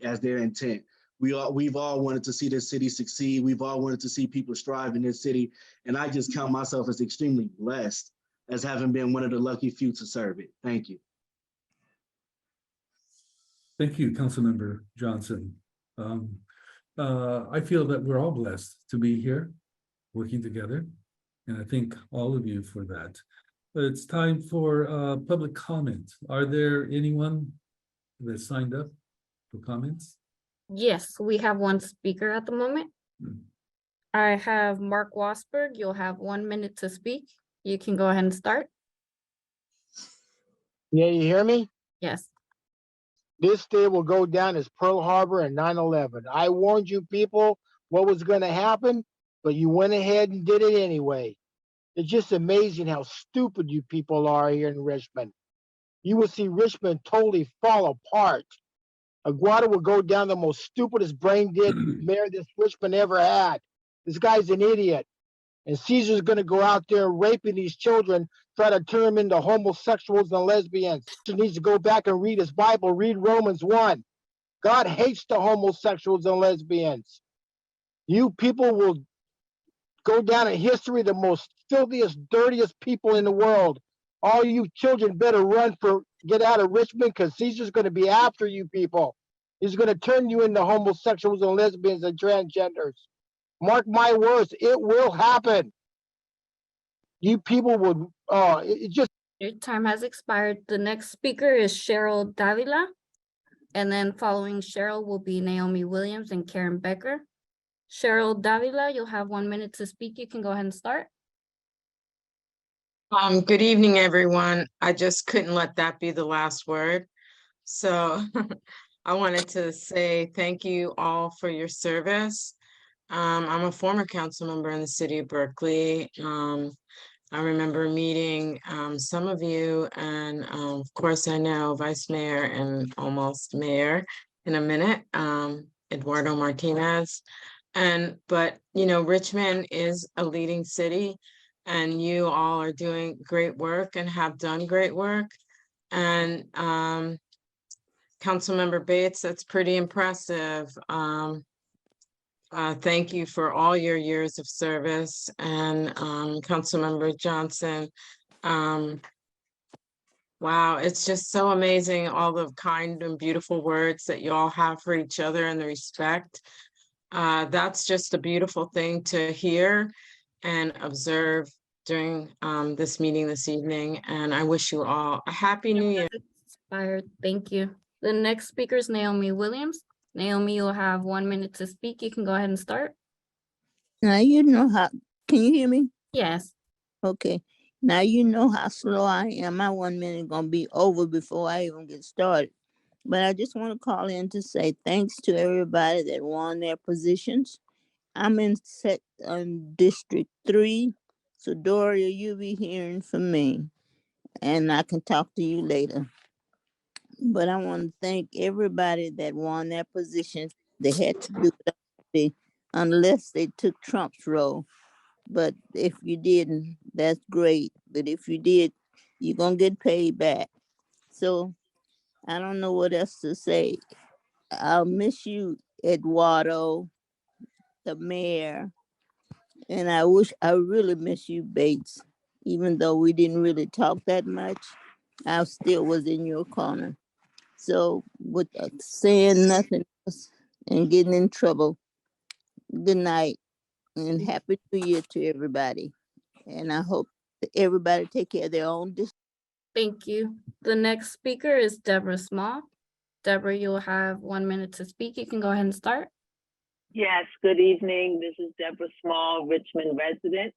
as their intent. We've all wanted to see this city succeed. We've all wanted to see people strive in this city. And I just count myself as extremely blessed as having been one of the lucky few to serve it. Thank you. Thank you, Councilmember Johnson. I feel that we're all blessed to be here working together. And I thank all of you for that. It's time for public comment. Are there anyone that signed up for comments? Yes, we have one speaker at the moment. I have Mark Wasberg. You'll have 1 minute to speak. You can go ahead and start. Yeah, you hear me? Yes. This day will go down as Pearl Harbor and 9/11. I warned you people what was going to happen, but you went ahead and did it anyway. It's just amazing how stupid you people are here in Richmond. You will see Richmond totally fall apart. Aguado will go down the most stupidest brain dead mayor this Richmond ever had. This guy's an idiot. And Cesar's going to go out there raping these children, try to turn them into homosexuals and lesbians. He needs to go back and read his Bible, read Romans 1. God hates the homosexuals and lesbians. You people will go down in history the most filthiest, dirtiest people in the world. All you children better get out of Richmond, because Caesar's going to be after you people. He's going to turn you into homosexuals and lesbians and transgenders. Mark my words, it will happen. You people would, it just. Your time has expired. The next speaker is Cheryl Davila. And then following Cheryl will be Naomi Williams and Karen Becker. Cheryl Davila, you'll have 1 minute to speak. You can go ahead and start. Good evening, everyone. I just couldn't let that be the last word. So I wanted to say thank you all for your service. I'm a former council member in the city of Berkeley. I remember meeting some of you, and of course I know Vice Mayor and almost Mayor in a minute, Eduardo Martinez. But you know, Richmond is a leading city, and you all are doing great work and have done great work. And Councilmember Bates, that's pretty impressive. Thank you for all your years of service, and Councilmember Johnson. Wow, it's just so amazing, all the kind and beautiful words that you all have for each other and the respect. That's just a beautiful thing to hear and observe during this meeting this evening. And I wish you all a happy new year. Expired. Thank you. The next speaker is Naomi Williams. Naomi, you'll have 1 minute to speak. You can go ahead and start. Now you know how, can you hear me? Yes. Okay. Now you know how slow I am. My 1 minute gonna be over before I even get started. But I just want to call in to say thanks to everybody that won their positions. I'm in District 3. So Doria, you'll be hearing from me. And I can talk to you later. But I want to thank everybody that won their positions. They had to do it unless they took Trump's role. But if you didn't, that's great. But if you did, you're going to get paid back. So I don't know what else to say. I'll miss you, Eduardo, the mayor. And I really miss you, Bates. Even though we didn't really talk that much, I still was in your corner. So with saying nothing else and getting in trouble, good night and happy New Year to everybody. And I hope that everybody take care of their own. Thank you. The next speaker is Deborah Small. Deborah, you'll have 1 minute to speak. You can go ahead and start. Yes, good evening. This is Deborah Small, Richmond resident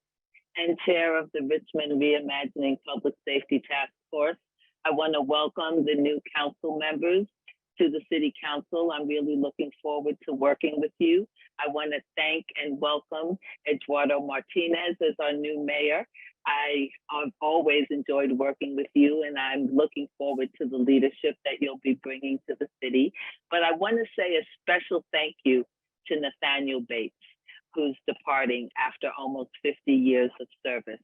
and chair of the Richmond Reimagining Public Safety Task Force. I want to welcome the new council members to the City Council. I'm really looking forward to working with you. I want to thank and welcome Eduardo Martinez as our new mayor. I have always enjoyed working with you, and I'm looking forward to the leadership that you'll be bringing to the city. But I want to say a special thank you to Nathaniel Bates, who's departing after almost 50 years of service.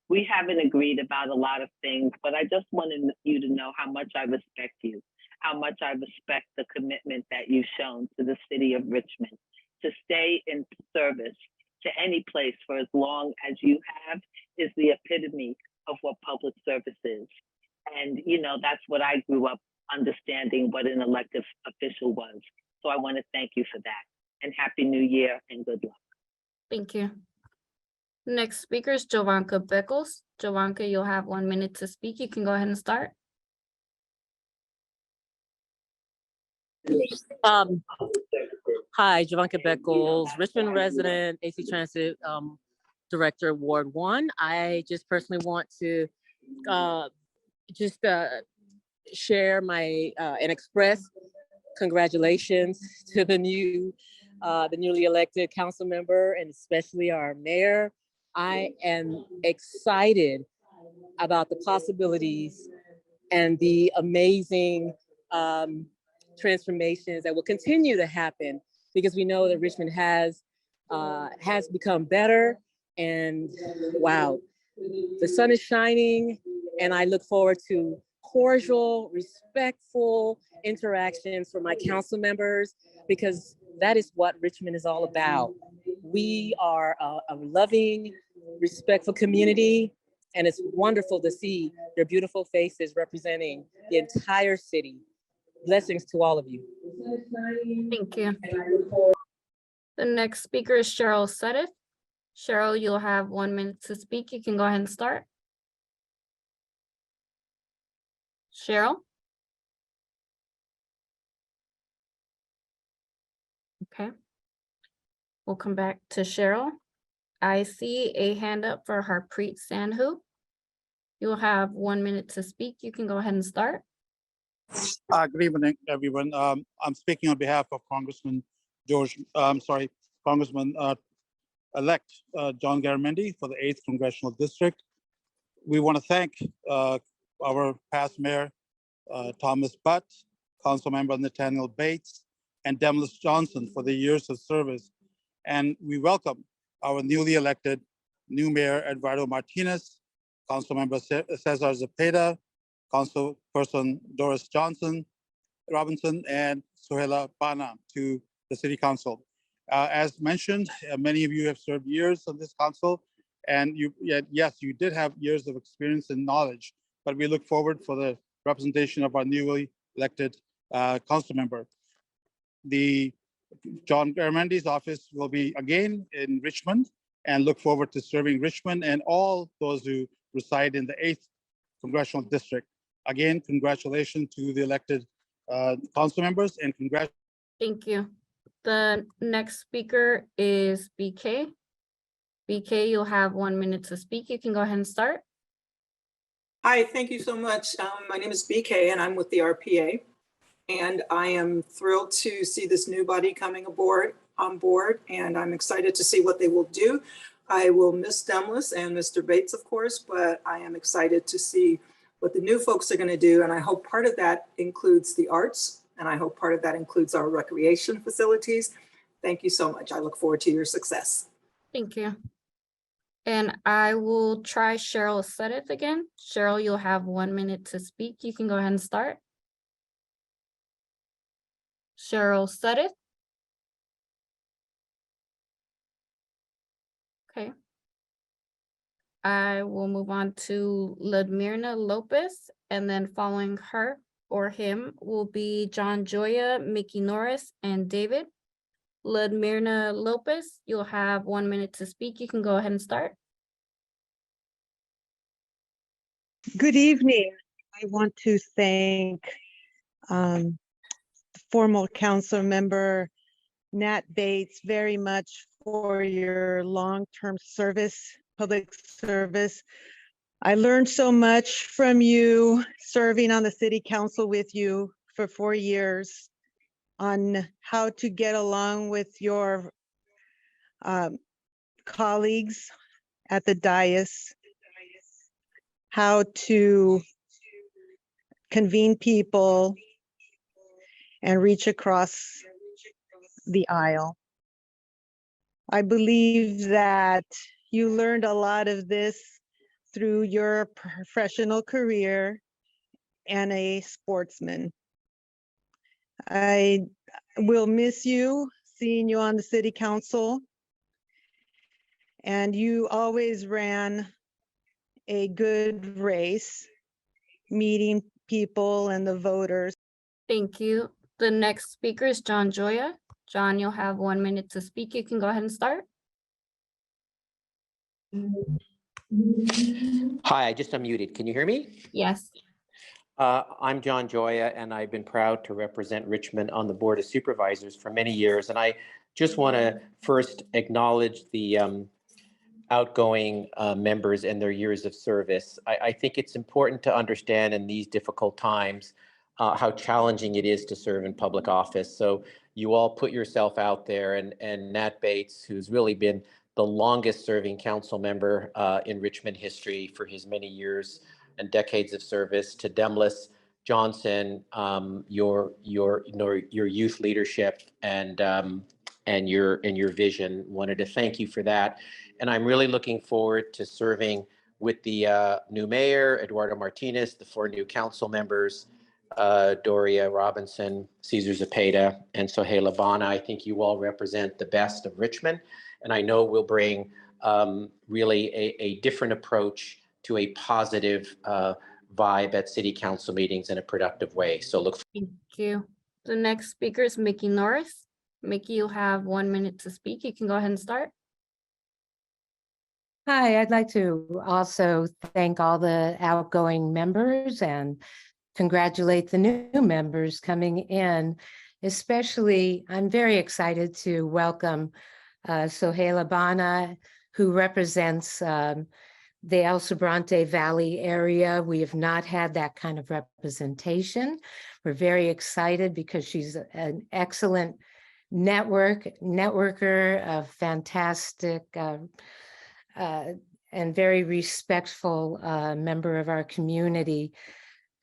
We haven't agreed about a lot of things, but I just wanted you to know how much I respect you, how much I respect the commitment that you've shown to the city of Richmond. To stay in service to any place for as long as you have is the epitome of what public service is. And you know, that's what I grew up understanding what an elected official was. So I want to thank you for that. And Happy New Year and good luck. Thank you. Next speaker is Jovanka Beckles. Jovanka, you'll have 1 minute to speak. You can go ahead and start. Hi, Jovanka Beckles, Richmond resident, AC Transit Director, Ward 1. I just personally want to share my and express congratulations to the newly elected council member, and especially our mayor. I am excited about the possibilities and the amazing transformations that will continue to happen, because we know that Richmond has become better, and wow, the sun is shining, and I look forward to cordial, respectful interactions for my council members, because that is what Richmond is all about. We are a loving, respectful community, and it's wonderful to see their beautiful faces representing the entire city. Blessings to all of you. Thank you. The next speaker is Cheryl Suddiff. Cheryl, you'll have 1 minute to speak. You can go ahead and start. Cheryl? Okay. We'll come back to Cheryl. I see a hand up for Harpreet Sandhu. You'll have 1 minute to speak. You can go ahead and start. Good evening, everyone. I'm speaking on behalf of Congressman Congressman elect John Garamendi for the 8th Congressional District. We want to thank our past mayor, Thomas Butt, Councilmember Nathaniel Bates, and Demnlus Johnson for the years of service. And we welcome our newly elected new mayor, Eduardo Martinez, Councilmember Cesar Zepeda, Councilperson Doria Robinson, and Soheila Bana to the City Council. As mentioned, many of you have served years on this council, and yes, you did have years of experience and knowledge, but we look forward for the representation of our newly elected council member. The John Garamendi's office will be again in Richmond, and look forward to serving Richmond and all those who reside in the 8th Congressional District. Again, congratulations to the elected council members, and congratulations. Thank you. The next speaker is BK. BK, you'll have 1 minute to speak. You can go ahead and start. Hi, thank you so much. My name is BK and I'm with the RPA. And I am thrilled to see this new body coming on board, and I'm excited to see what they will do. I will miss Demnlus and Mr. Bates, of course, but I am excited to see what the new folks are going to do. And I hope part of that includes the arts, and I hope part of that includes our recreation facilities. Thank you so much. I look forward to your success. Thank you. And I will try Cheryl Zepeda again. Cheryl, you'll have 1 minute to speak. You can go ahead and start. Cheryl Zepeda. Okay. I will move on to Ludmila Lopez, and then following her or him will be John Joya, Mickey Norris, and David. Ludmila Lopez, you'll have 1 minute to speak. You can go ahead and start. Good evening. I want to thank former council member Nat Bates very much for your long-term service, public service. I learned so much from you serving on the city council with you for 4 years on how to get along with your colleagues at the dais, how to convene people and reach across the aisle. I believe that you learned a lot of this through your professional career and a sportsman. I will miss you, seeing you on the city council. And you always ran a good race, meeting people and the voters. Thank you. The next speaker is John Joya. John, you'll have 1 minute to speak. You can go ahead and start. Hi, I just unmuted. Can you hear me? Yes. I'm John Joya, and I've been proud to represent Richmond on the Board of Supervisors for many years. And I just want to first acknowledge the outgoing members and their years of service. I think it's important to understand in these difficult times how challenging it is to serve in public office. So you all put yourself out there, and Nat Bates, who's really been the longest serving council member in Richmond history for his many years and decades of service, to Demnlus Johnson, your youth leadership and your vision. Wanted to thank you for that. And I'm really looking forward to serving with the new mayor, Eduardo Martinez, the 4 new council members, Doria Robinson, Cesar Zepeda, and Soheila Bana. I think you all represent the best of Richmond, and I know we'll bring really a different approach to a positive vibe at city council meetings in a productive way. So look. Thank you. The next speaker is Mickey Norris. Mickey, you'll have 1 minute to speak. You can go ahead and start. Hi, I'd like to also thank all the outgoing members and congratulate the new members coming in. Especially, I'm very excited to welcome Soheila Bana, who represents the El Sobrante Valley area. We have not had that kind of representation. We're very excited because she's an excellent networker, a fantastic and very respectful member of our community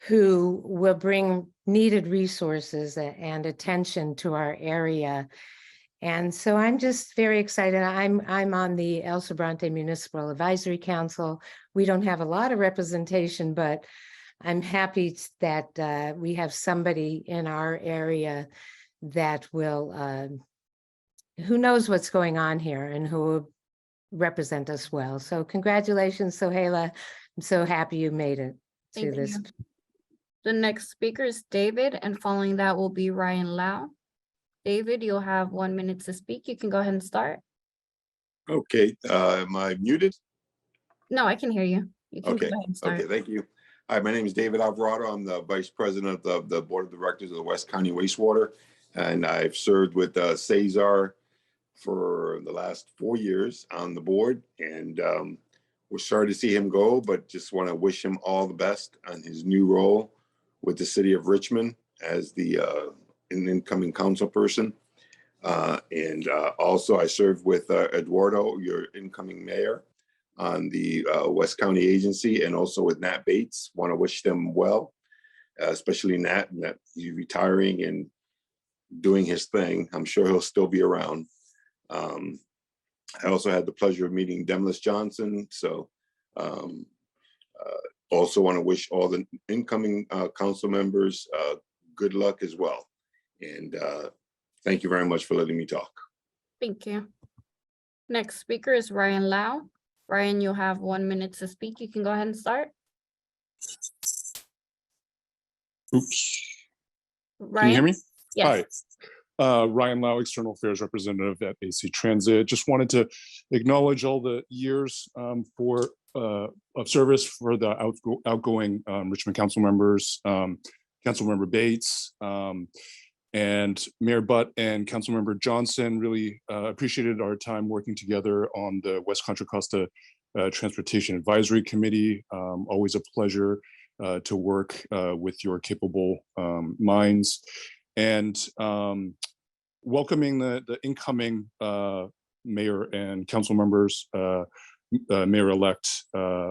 who will bring needed resources and attention to our area. And so I'm just very excited. I'm on the El Sobrante Municipal Advisory Council. We don't have a lot of representation, but I'm happy that we have somebody in our area that will, who knows what's going on here and who will represent us well. So congratulations, Soheila. I'm so happy you made it to Thank this. you. The next speaker is David, and following that will be Ryan Lau. David, you'll have 1 minute to speak. You can go ahead and start. Okay, am I muted? No, I can hear you. You can Okay, go ahead and start. okay, thank you. Hi, my name is David Alvarado. I'm the Vice President of the Board of Directors of the West County Wastewater. And I've served with Cesar for the last 4 years on the board. And we're sorry to see him go, but just want to wish him all the best on his new role with the city of Richmond as the an incoming council person. Also I served with Eduardo, your incoming mayor, on the West County Agency, and also with Nat Bates. Want to wish them well, especially Nat, and that he's retiring and doing his thing. I'm sure he'll still be around. I also had the pleasure of meeting Demnlus Johnson. So also want to wish all the incoming council members good luck as well. And thank you very much for letting me talk. Thank you. Next speaker is Ryan Lau. Ryan, you'll have 1 minute to speak. You can go ahead and start. Oops. Ryan? Can you hear me? Yes. Hi. Ryan Lau, External Affairs Representative at AC Transit. Just wanted to acknowledge all the years of service for the outgoing Richmond council members, Councilmember Bates, and Mayor Butt and Councilmember Johnson. Really appreciated our time working together on the West Contra Costa Transportation Advisory Committee. Always a pleasure to work with your capable minds. And welcoming the incoming mayor and council members, Mayor-elect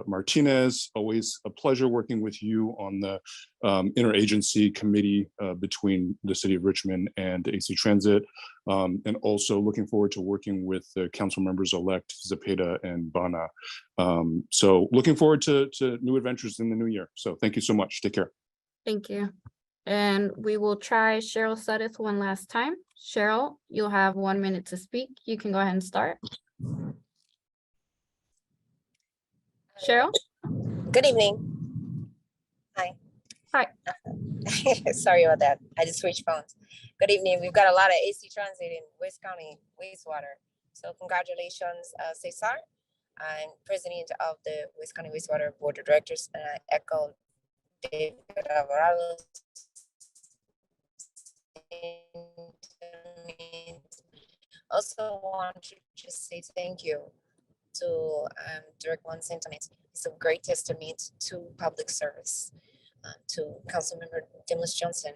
Martinez. Always a pleasure working with you on the interagency committee between the city of Richmond and AC Transit, and also looking forward to working with the council members-elect Zepeda and Bana. So looking forward to new adventures in the new year. So thank you so much. Take care. Thank you. And we will try Cheryl Suddeth one last time. Cheryl, you'll have 1 minute to speak. You can go ahead and start. Cheryl? Good evening. Hi. Hi. Sorry about that. I just switched phones. Good evening. We've got a lot of AC Transit in West County wastewater. So congratulations, Cesar. I'm president of the West County Wastewater Board of Directors, and I echo David Alvarado's. Also want to just say thank you to direct one sentiment. It's a great testament to public service, to Councilmember Demnlus Johnson.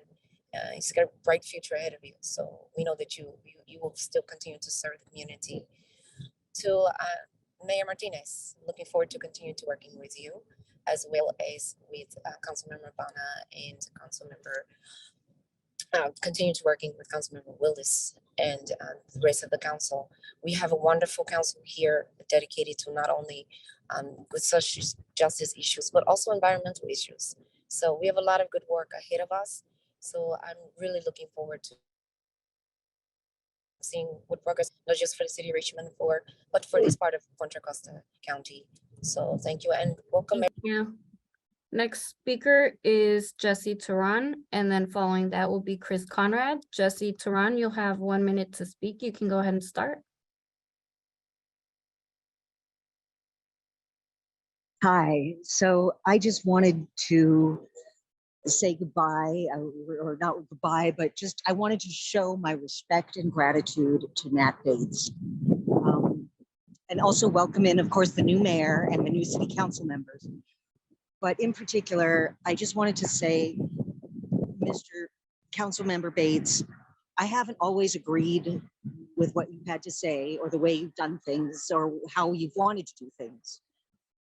He's got a bright future ahead of you. So we know that you will still continue to serve the community. To Mayor Martinez, looking forward to continue to working with you, as well as with Councilmember Bana and Councilmember, continue to working with Councilmember Willis and the rest of the council. We have a wonderful council here dedicated to not only with social justice issues, but also environmental issues. So we have a lot of good work ahead of us. So I'm really looking forward to seeing what progress, not just for the city of Richmond, but for this part of Contra Costa County. So thank you and welcome. Thank you. Next speaker is Jesse Turan, and then following that will be Chris Conrad. Jesse Turan, you'll have 1 minute to speak. You can go ahead and start. Hi, so I just wanted to say goodbye, or not goodbye, but just I wanted to show my respect and gratitude to Nat Bates. And also welcome in, of course, the new mayor and the new city council members. But in particular, I just wanted to say, Mr. Councilmember Bates, I haven't always agreed with what you've had to say or the way you've done things or how you've wanted to do things,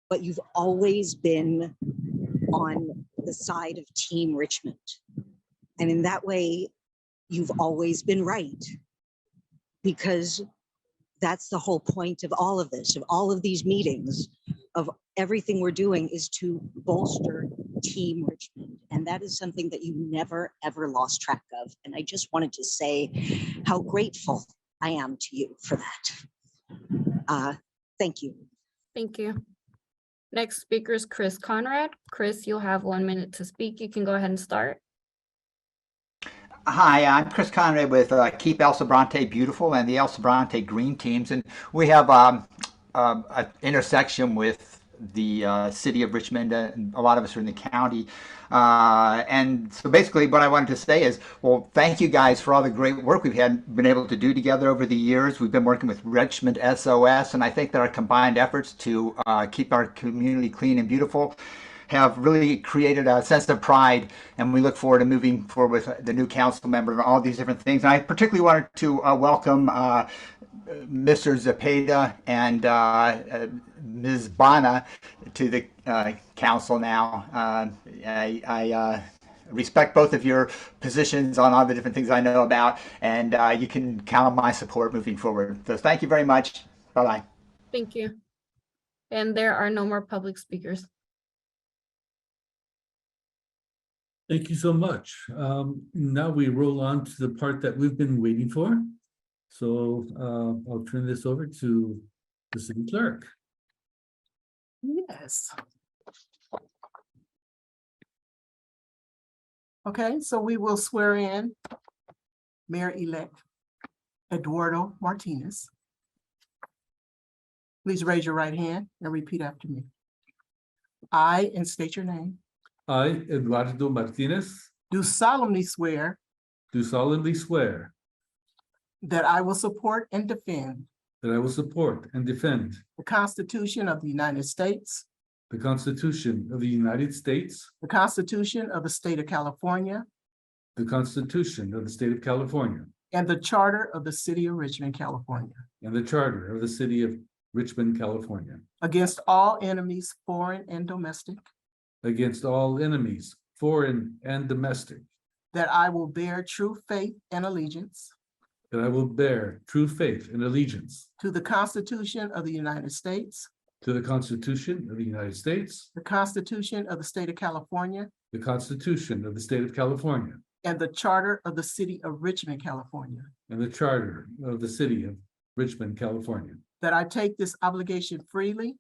but you've always been on the side of Team Richmond. And in that way, you've always been right, because that's the whole point of all of this, of all of these meetings, of everything we're doing is to bolster Team Richmond. And that is something that you never, ever lost track of. And I just wanted to say how grateful I am to you for that. Thank you. Thank you. Next speaker is Chris Conrad. Chris, you'll have 1 minute to speak. You can go ahead and start. Hi, I'm Chris Conrad with Keep El Sobrante Beautiful and the El Sobrante Green Teams, and we have an intersection with the city of Richmond, and a lot of us are in the county. And so basically what I wanted to say is, well, thank you guys for all the great work we've been able to do together over the years. We've been working with Richmond SOS, and I think that our combined efforts to keep our community clean and beautiful have really created a sense of pride, and we look forward to moving forward with the new council member and all these different things. And I particularly wanted to welcome Mr. Zepeda and Ms. Bana to the council now. I respect both of your positions on all the different things I know about, and you can count on my support moving forward. So thank you very much. Bye-bye. Thank you. And there are no more public speakers. Thank you so much. Now we roll on to the part that we've been waiting for. So I'll turn this over to the city clerk. Yes. Okay, so we will swear in Mayor-elect Eduardo Martinez. Please raise your right hand and repeat after me. I, and state your name, I, Eduardo Martinez, do solemnly swear do solemnly swear that I will support and defend that I will support and defend the Constitution of the United States, the Constitution of the United States, the Constitution of the State of California, the Constitution of the State of California, and the Charter of the City of Richmond, California, and the Charter of the City of Richmond, California, against all enemies, foreign and domestic, against all enemies, foreign and domestic, that I will bear true faith and allegiance that I will bear true faith and allegiance to the Constitution of the United States, to the Constitution of the United States, the Constitution of the State of California, the Constitution of the State of California, and the Charter of the City of Richmond, California, and the Charter of the City of Richmond, California, that I take this obligation freely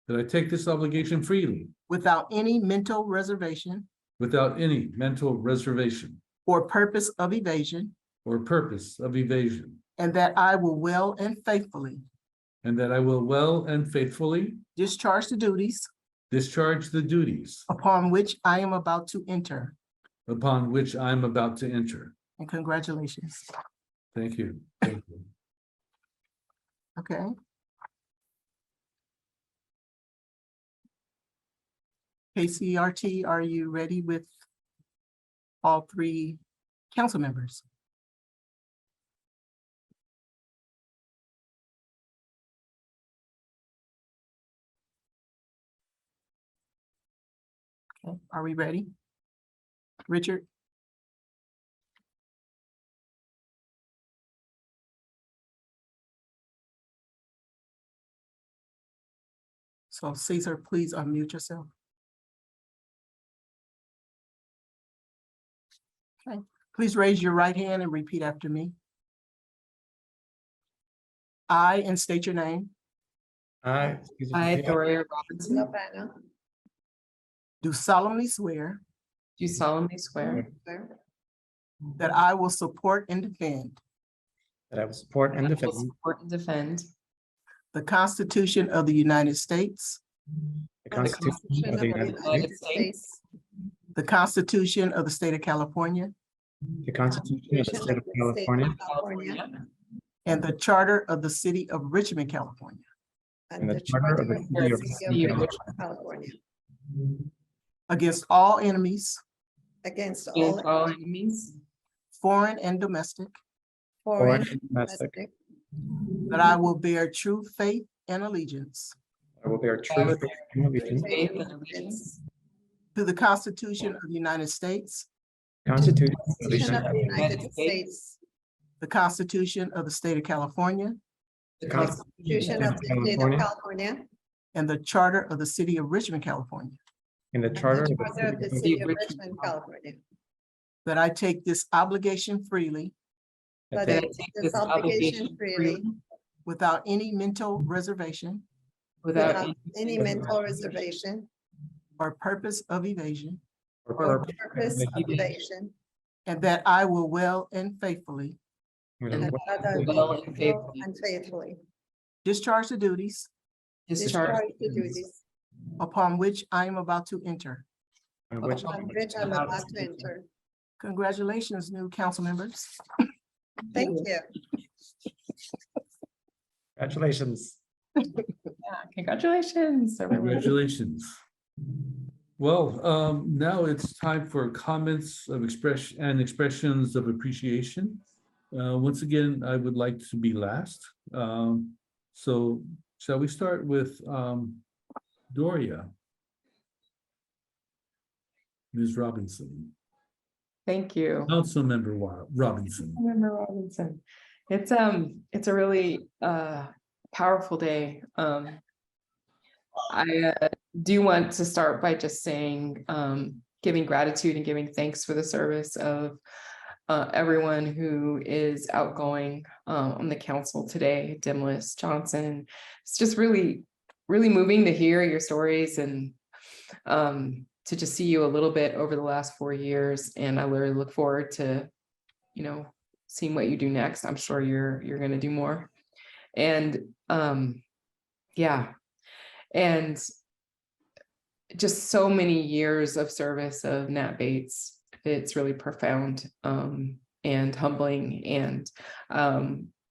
that I take this obligation freely without any mental reservation without any mental reservation or purpose of evasion, or purpose of evasion, and that I will well and faithfully and that I will well and faithfully discharge the duties discharge the duties upon which I am about to enter. upon which I am about to enter. And congratulations. Thank you. Thank you. Okay. KCRT, are you ready with all three council members? Okay, are we ready? Richard? So Cesar, please unmute yourself. Okay, please raise your right hand and repeat after me. I, and state your name, I, Doria Robinson, do solemnly swear do solemnly swear that I will support and defend that I will support and that I will defend support and defend the Constitution of the United States, the Constitution of the United States, the Constitution of the State of California, the Constitution of the State of California, and the Charter of the City of Richmond, California, and the Charter of the City of California, against all enemies, against all enemies, foreign and domestic, foreign, and domestic. that I will bear true faith and allegiance I will bear true faith and allegiance to the Constitution of the United States, to the Constitution Constitution of the United States, the Constitution of the State of California, the Constitution of the State of California, and the Charter of the City of Richmond, California, and the and Charter the of Charter of the City of Richmond, California, that I take this obligation freely that I take this obligation freely without any mental reservation without any mental reservation or purpose of evasion, or purpose of evasion, and that I will well and faithfully and that I will well and faithfully discharge the duties discharge the duties upon which I am about to enter. upon which I'm about to enter. Congratulations, new council members. Thank you. Congratulations. Congratulations. Congratulations. Well, now it's time for comments of expressions of appreciation. Once again, I would like to be last. So shall we start with Doria? Ms. Robinson. Thank you. Councilmember Robinson. Councilmember Robinson. It's a really powerful day. I do want to start by just saying, giving gratitude and giving thanks for the service of everyone who is outgoing on the council today. Demnlus, Johnson. It's just really moving to hear your stories and to just see you a little bit over the last 4 years. And I really look forward to, seeing what you do next. I'm sure you're going to do more. And yeah. And just so many years of service of Nat Bates. It's really profound and humbling. And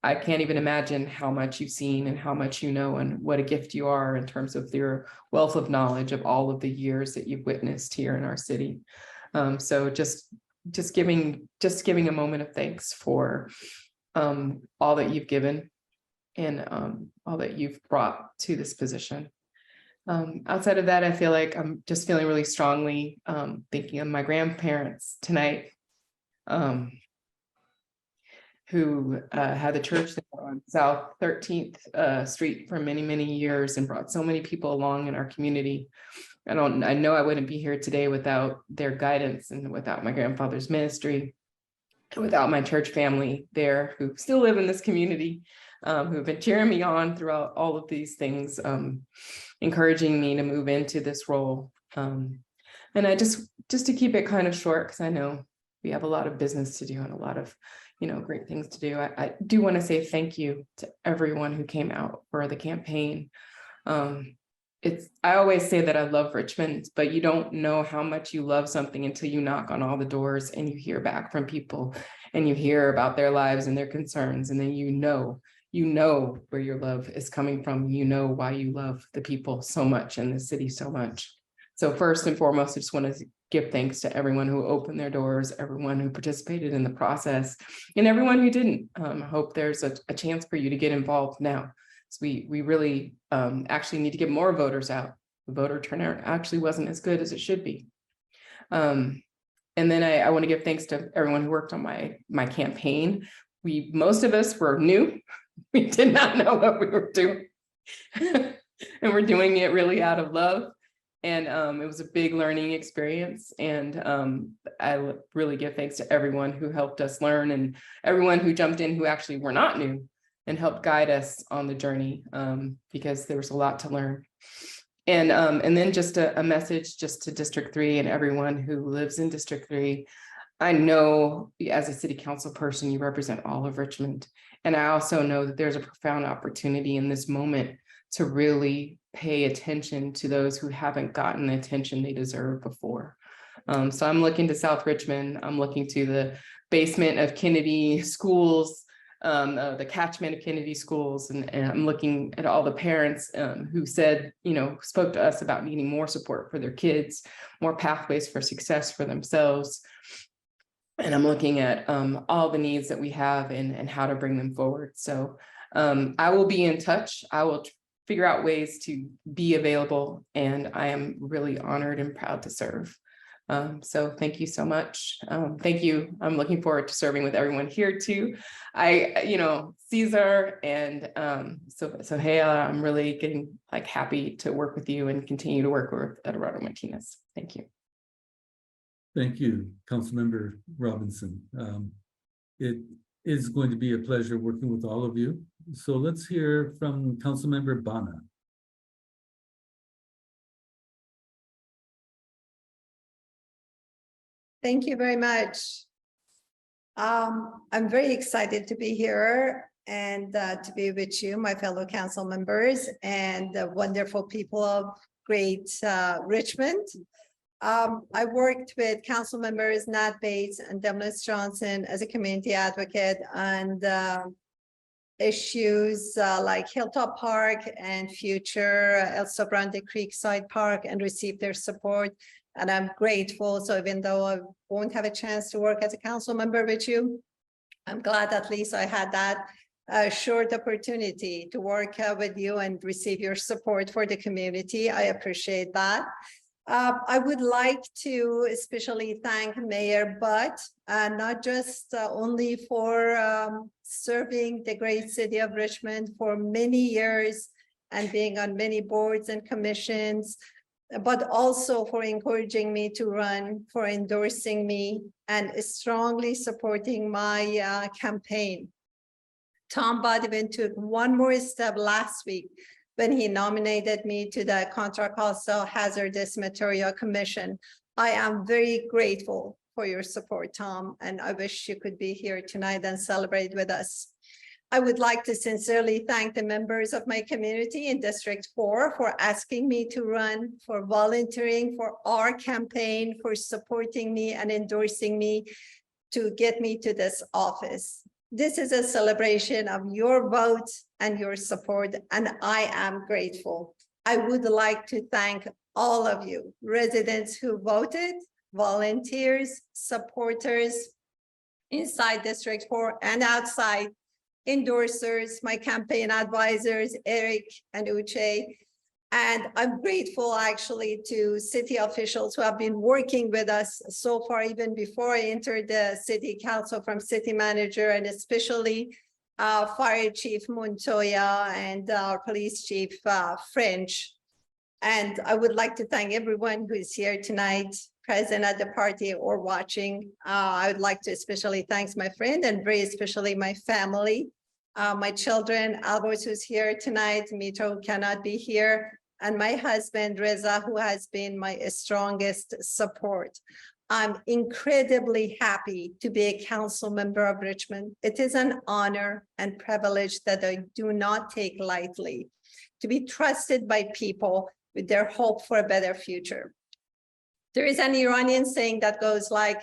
I can't even imagine how much you've seen and how much you know and what a gift you are in terms of your wealth of knowledge of all of the years that you've witnessed here in our city. So just giving a moment of thanks for all that you've given and all that you've brought to this position. Outside of that, I feel like I'm just feeling really strongly thinking of my grandparents tonight, who had the church there on South 13th Street for many, many years and brought so many people along in our community. I know I wouldn't be here today without their guidance and without my grandfather's ministry, and without my church family there who still live in this community, who have been cheering me on throughout all of these things, encouraging me to move into this role. And I just to keep it kind of short, because I know we have a lot of business to do and a lot of great things to do. I do want to say thank you to everyone who came out for the campaign. I always say that I love Richmond, but you don't know how much you love something until you knock on all the doors and you hear back from people and you hear about their lives and their concerns. And then you know where your love is coming from. You know why you love the people so much and the city so much. So first and foremost, I just want to give thanks to everyone who opened their doors, everyone who participated in the process, and everyone who didn't. I hope there's a chance for you to get involved now. So we really actually need to get more voters out. The voter turnout actually wasn't as good as it should be. And then I want to give thanks to everyone who worked on my campaign. Most of us were new. We did not know what we were doing. And we're doing it really out of love. And it was a big learning experience. And I really give thanks to everyone who helped us learn and everyone who jumped in who actually were not new and helped guide us on the journey, because there was a lot to learn. And then just a message just to District 3 and everyone who lives in District 3. I know as a city council person, you represent all of Richmond. And I also know that there's a profound opportunity in this moment to really pay attention to those who haven't gotten the attention they deserve before. So I'm looking to South Richmond. I'm looking to the basement of Kennedy schools, the catchment of Kennedy schools. And I'm looking at all the parents who said, spoke to us about needing more support for their kids, more pathways for success for themselves. And I'm looking at all the needs that we have and how to bring them forward. So I will be in touch. I will figure out ways to be available, and I am really honored and proud to serve. So thank you so much. Thank you. I'm looking forward to serving with everyone here too. Cesar and Soheila, I'm really getting happy to work with you and continue to work with Eduardo Martinez. Thank you. Thank you, Councilmember Robinson. It is going to be a pleasure working with all of you. So let's hear from Councilmember Bana. Thank you very much. I'm very excited to be here and to be with you, my fellow council members, and the wonderful people of great Richmond. I worked with council members Nat Bates and Demnlus Johnson as a community advocate on issues like Hilltop Park and future El Sobrante Creekside Park, and received their support. And I'm grateful. So even though I won't have a chance to work as a council member with you, I'm glad at least I had that short opportunity to work with you and receive your support for the community. I appreciate that. I would like to especially thank Mayor Butt, not just only for serving the great city of Richmond for many years and being on many boards and commissions, but also for encouraging me to run, for endorsing me, and strongly supporting my campaign. Tom Butt even took one more step last week when he nominated me to the Contra Costa Hazardous Material Commission. I am very grateful for your support, Tom, and I wish you could be here tonight and celebrate with us. I would like to sincerely thank the members of my community in District 4 for asking me to run, for volunteering for our campaign, for supporting me and endorsing me to get me to this office. This is a celebration of your vote and your support, and I am grateful. I would like to thank all of you, residents who voted, volunteers, supporters inside District 4 and outside, endorsers, my campaign advisors, Eric and Uche. And I'm grateful actually to city officials who have been working with us so far, even before I entered the city council, from city manager and especially Fire Chief Montoya and our police chief French. And I would like to thank everyone who is here tonight, present at the party or watching. I would like to especially thank my friend and very especially my family, my children, Albert, who's here tonight, Mito, who cannot be here, and my husband, Reza, who has been my strongest support. I'm incredibly happy to be a council member of Richmond. It is an honor and privilege that I do not take lightly, to be trusted by people with their hope for a better future. There is an Iranian saying that goes like,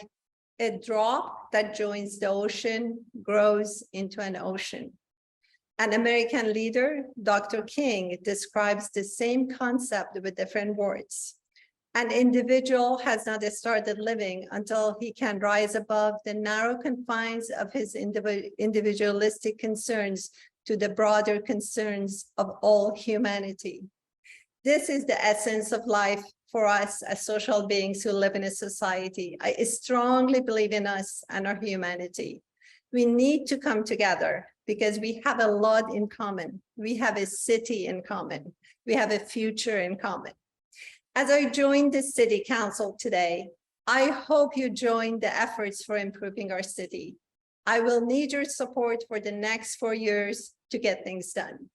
a drop that joins the ocean grows into an ocean. An American leader, Dr. King, describes the same concept with different words. An individual has not started living until he can rise above the narrow confines of his individualistic concerns to the broader concerns of all humanity. This is the essence of life for us as social beings who live in a society. I strongly believe in us and our humanity. We need to come together because we have a lot in common. We have a city in common. We have a future in common. As I join the city council today, I hope you join the efforts for improving our city. I will need your support for the next 4 years to get things done.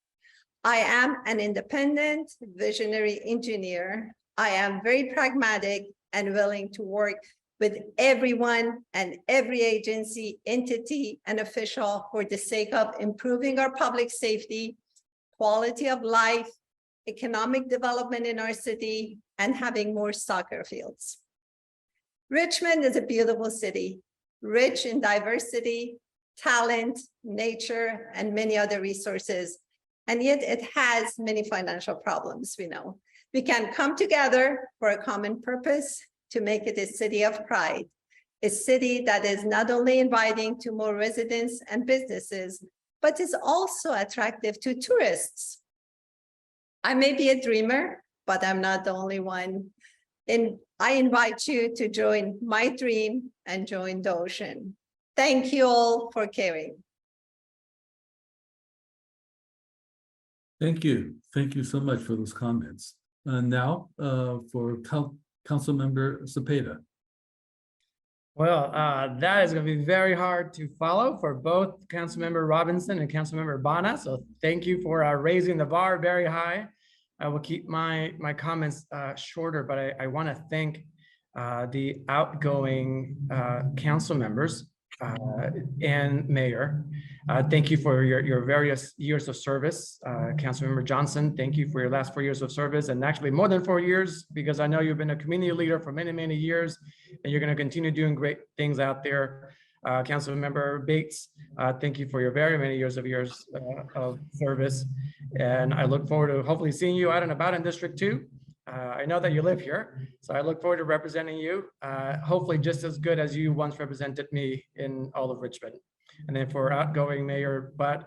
I am an independent, visionary engineer. I am very pragmatic and willing to work with everyone and every agency, entity, and official for the sake of improving our public safety, quality of life, economic development in our city, and having more soccer fields. Richmond is a beautiful city, rich in diversity, talent, nature, and many other resources. And yet it has many financial problems, we know. We can come together for a common purpose to make it a city of pride, a city that is not only inviting to more residents and businesses, but is also attractive to tourists. I may be a dreamer, but I'm not the only one. And I invite you to join my dream and join the ocean. Thank you all for caring. Thank you. Thank you so much for those comments. Now, for Councilmember Zepeda. Well, that is going to be very hard to follow for both Councilmember Robinson and Councilmember Bana. So thank you for raising the bar very high. I will keep my comments shorter, but I want to thank the outgoing council members and mayor. Thank you for your various years of service. Councilmember Johnson, thank you for your last 4 years of service, and actually more than 4 years, because I know you've been a community leader for many, many years, and you're going to continue doing great things out there. Councilmember Bates, thank you for your very many years of service. And I look forward to hopefully seeing you out and about in District 2. I know that you live here, so I look forward to representing you, hopefully just as good as you once represented me in all of Richmond. And then for outgoing Mayor Butt,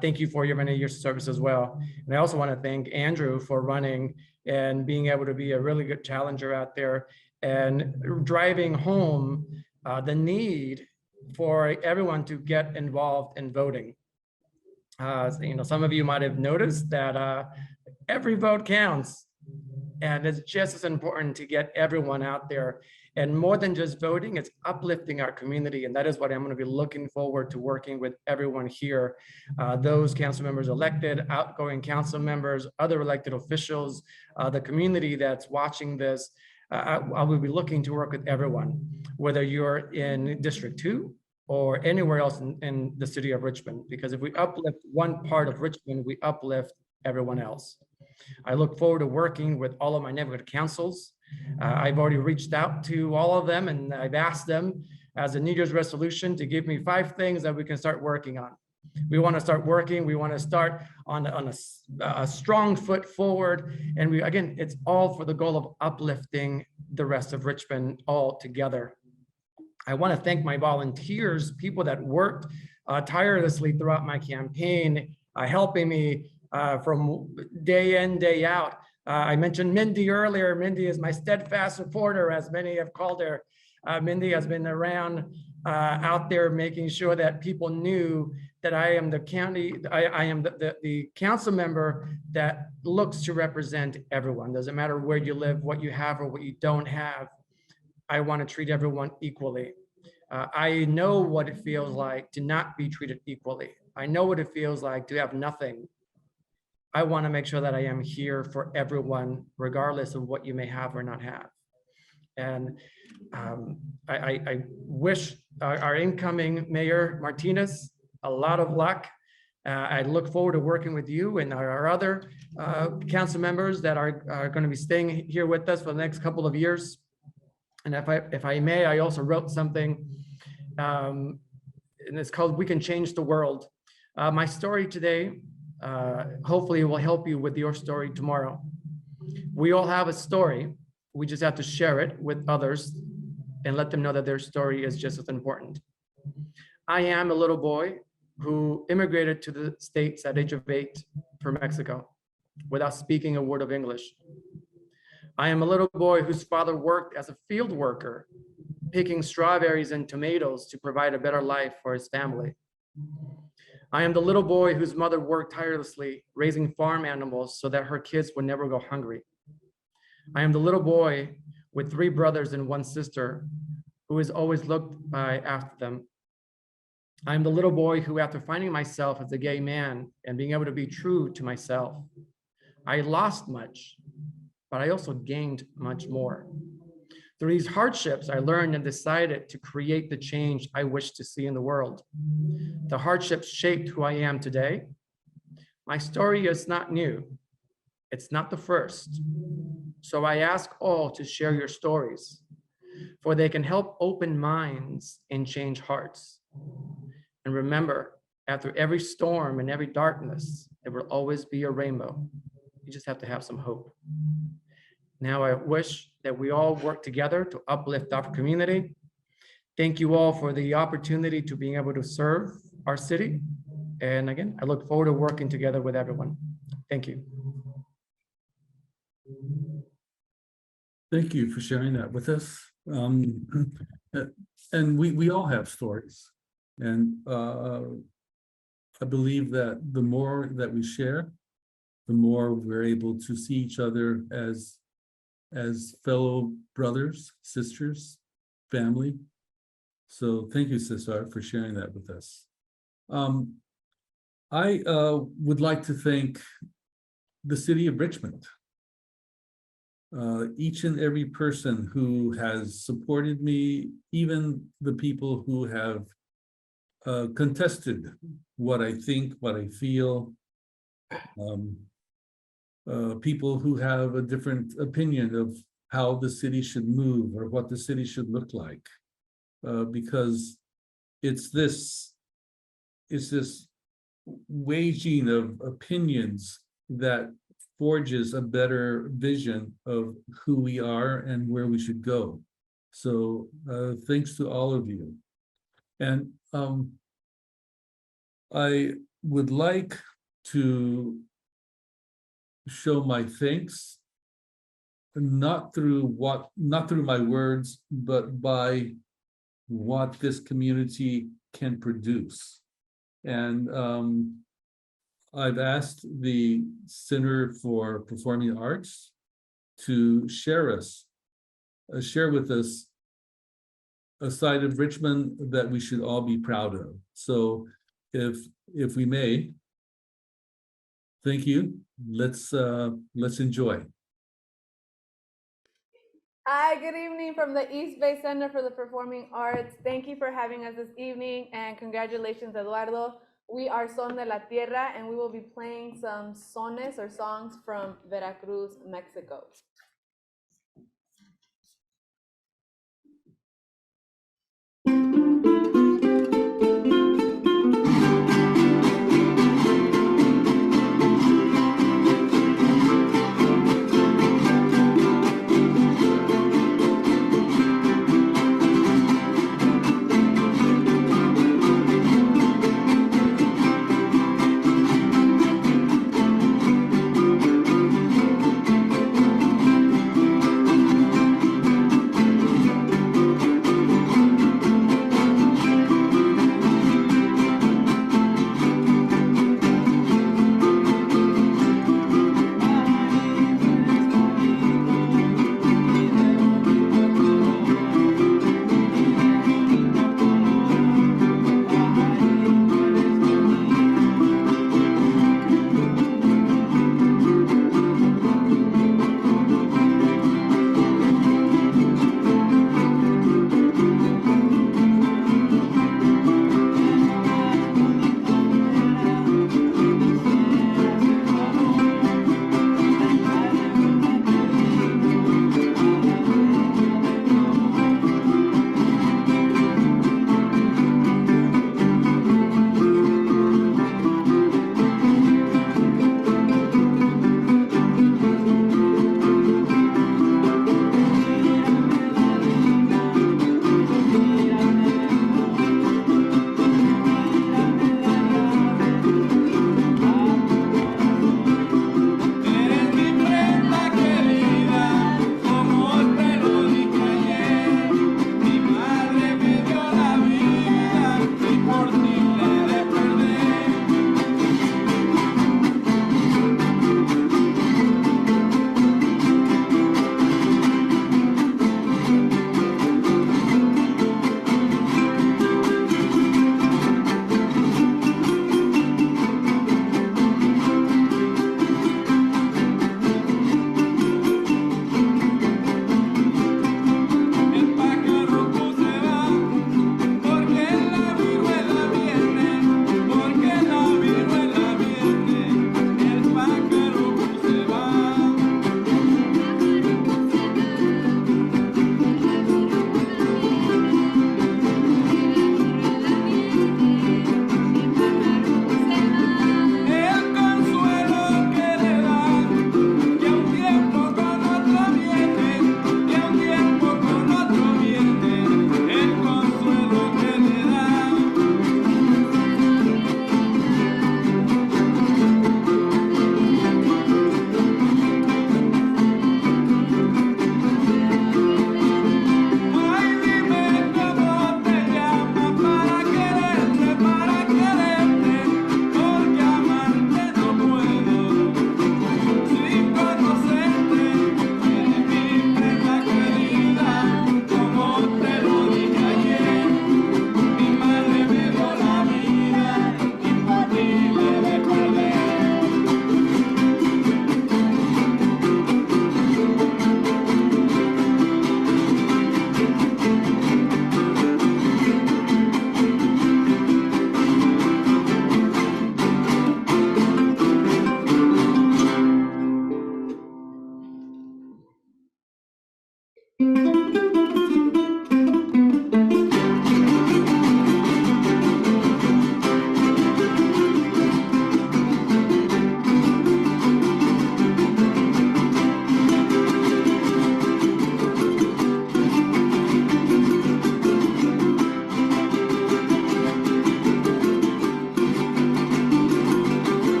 thank you for your many years of service as well. And I also want to thank Andrew for running and being able to be a really good challenger out there and driving home the need for everyone to get involved in voting. Some of you might have noticed that every vote counts, and it's just as important to get everyone out there. And more than just voting, it's uplifting our community, and that is what I'm going to be looking forward to working with everyone here. Those council members elected, outgoing council members, other elected officials, the community that's watching this. I will be looking to work with everyone, whether you're in District 2 or anywhere else in the city of Richmond, because if we uplift one part of Richmond, we uplift everyone else. I look forward to working with all of my neighborhood councils. I've already reached out to all of them, and I've asked them as a New Year's resolution to give me 5 things that we can start working on. We want to start working. We want to start on a strong foot forward. And again, it's all for the goal of uplifting the rest of Richmond all together. I want to thank my volunteers, people that worked tirelessly throughout my campaign, helping me from day in, day out. I mentioned Mindy earlier. Mindy is my steadfast supporter, as many have called her. Mindy has been around out there making sure that people knew that I am the the council member that looks to represent everyone. Doesn't matter where you live, what you have or what you don't have. I want to treat everyone equally. I know what it feels like to not be treated equally. I know what it feels like to have nothing. I want to make sure that I am here for everyone, regardless of what you may have or not have. And I wish our incoming Mayor Martinez a lot of luck. I look forward to working with you and our other council members that are going to be staying here with us for the next couple of years. And if I may, I also wrote something, and it's called "We Can Change the World." My story today, hopefully will help you with your story tomorrow. We all have a story. We just have to share it with others and let them know that their story is just as important. I am a little boy who immigrated to the States at the age of 8 from Mexico without speaking a word of English. I am a little boy whose father worked as a field worker, picking strawberries and tomatoes to provide a better life for his family. I am the little boy whose mother worked tirelessly, raising farm animals so that her kids would never go hungry. I am the little boy with 3 brothers and 1 sister who has always looked after them. I am the little boy who, after finding myself as a gay man and being able to be true to myself, I lost much, but I also gained much more. Through these hardships, I learned and decided to create the change I wish to see in the world. The hardships shaped who I am today. My story is not new. It's not the first. So I ask all to share your stories, for they can help open minds and change hearts. And remember, after every storm and every darkness, there will always be a rainbow. You just have to have some hope. Now I wish that we all work together to uplift our community. thank you all for the opportunity to being able to serve our city. And again, I look forward to working together with everyone. Thank you. Thank you for sharing that with us. And we all have stories. And I believe that the more that we share, the more we're able to see each other as fellow brothers, sisters, family. So thank you, Cesar, for sharing that with us. I would like to thank the city of Richmond. Each and every person who has supported me, even the people who have contested what I think, what I feel, people who have a different opinion of how the city should move or what the city should look like, because it's this waging of opinions that forges a better vision of who we are and where we should go. So thanks to all of you. And I would like to show my thanks, not through my words, but by what this community can produce. And I've asked the Center for Performing Arts to share with us a side of Richmond that we should all be proud of. So if we may, thank you. Let's enjoy. Hi, good evening from the East Bay Center for the Performing Arts. Thank you for having us this evening, and congratulations, Eduardo. We are Son de la Tierra, and we will be playing some sones or songs from Veracruz, Mexico.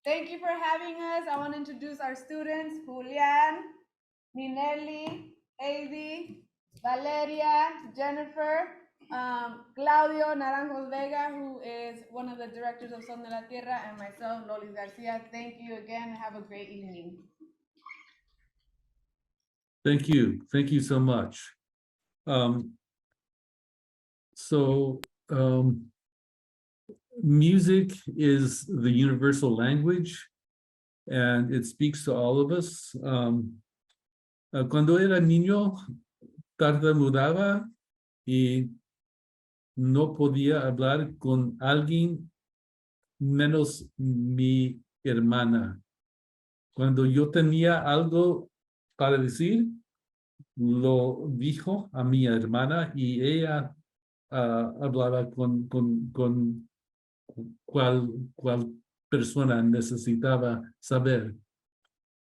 Thank you for having us. I want to introduce our students, Julian, Ninelli, Adi, Valeria, Jennifer, Claudio Naranjos Vega, who is one of the directors of Son de la Tierra, and myself, Lolis Garcia. Thank you again, and have a great evening. Thank you. Thank you so much. Music is the universal language, and it speaks to all of us. Cuando era niño, tartamudeaba y no podía hablar con alguien menos mi hermana. Cuando yo tenía algo para decir, lo dijo a mi hermana y ella hablaba con cual persona necesitaba saber.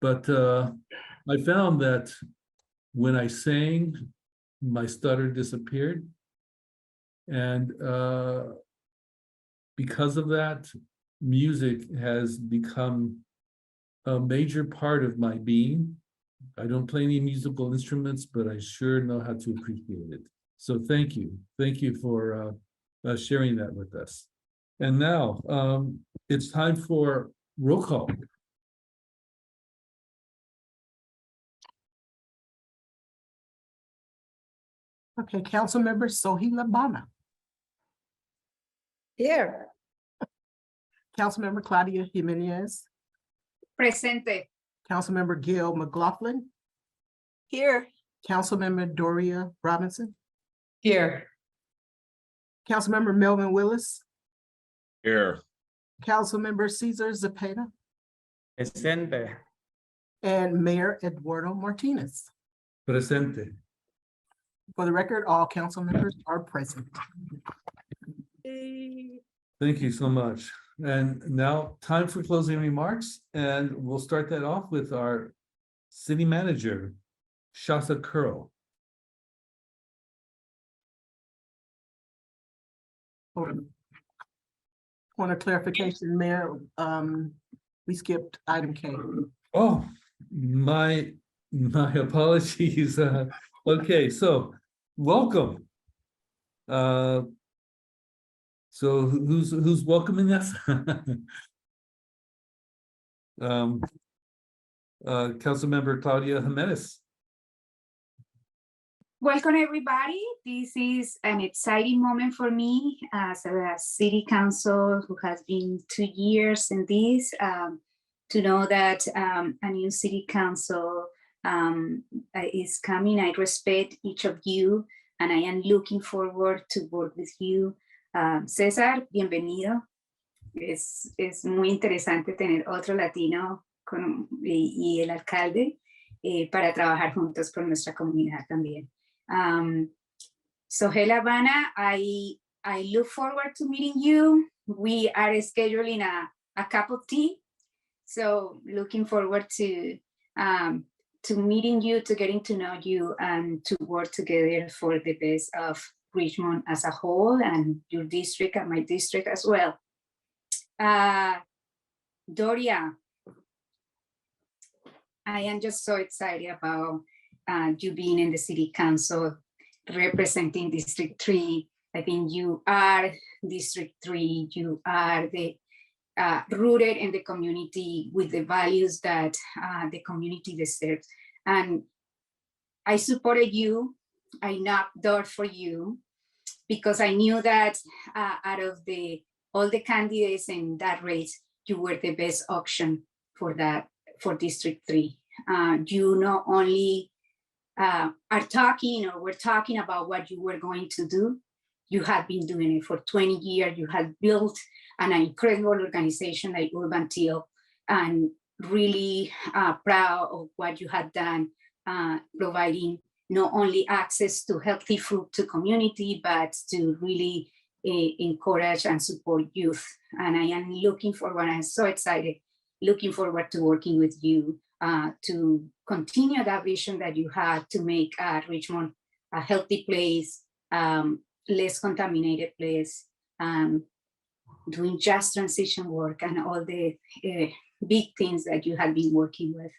But I found that when I sang, my stutter disappeared. And because of that, music has become a major part of my being. I don't play any musical instruments, but I sure know how to appreciate it. So thank you. Thank you for sharing that with us. And now it's time for roll call. Okay, Councilmember Soheila Bana. Here. Councilmember Claudia Jimenez. Presente. Councilmember Gail McLaughlin. Here. Councilmember Doria Robinson. Here. Councilmember Melvin Willis. Here. Councilmember Cesar Zepeda. Presente. And Mayor Eduardo Martinez. Presente. For the record, all council members are present. Thank you so much. And now time for closing remarks, and we'll start that off with our city manager, Shasa Curl. Point of clarification, Mayor, we skipped item K. Oh, my apologies. Okay, so welcome. So who's welcoming us? Councilmember Claudia Jimenez. Welcome, everybody. This is an exciting moment for me as a city council who has been 2 years in this, to know that a new city council is coming. I respect each of you, and I am looking forward to work with you. Cesar, bienvenido. Es muy interesante tener otro latino y el alcalde para trabajar juntos con nuestra comunidad también. Soheila Bana, I look forward to meeting you. We are scheduling a cup of tea. So looking forward to meeting you, to getting to know you, and to work together for the best of Richmond as a whole, and your district and my district as well. Doria, I am just so excited about you being in the city council representing District 3. I think you are District 3, you are the rooted in the community with the values that the community deserves. And I supported you, I knocked doors for you, because I knew that out of all the candidates in that race, you were the best option for District 3. You not only are talking, or we're talking about what you were going to do, you have been doing it for 20 years. You have built an incredible organization like Urban Teal, and really proud of what you have done, providing not only access to healthy food to community, but to really encourage and support youth. And I am looking forward, I'm so excited, looking forward to working with you to continue that vision that you had to make Richmond a healthy place, less contaminated place, doing just transition work and all the big things that you have been working with.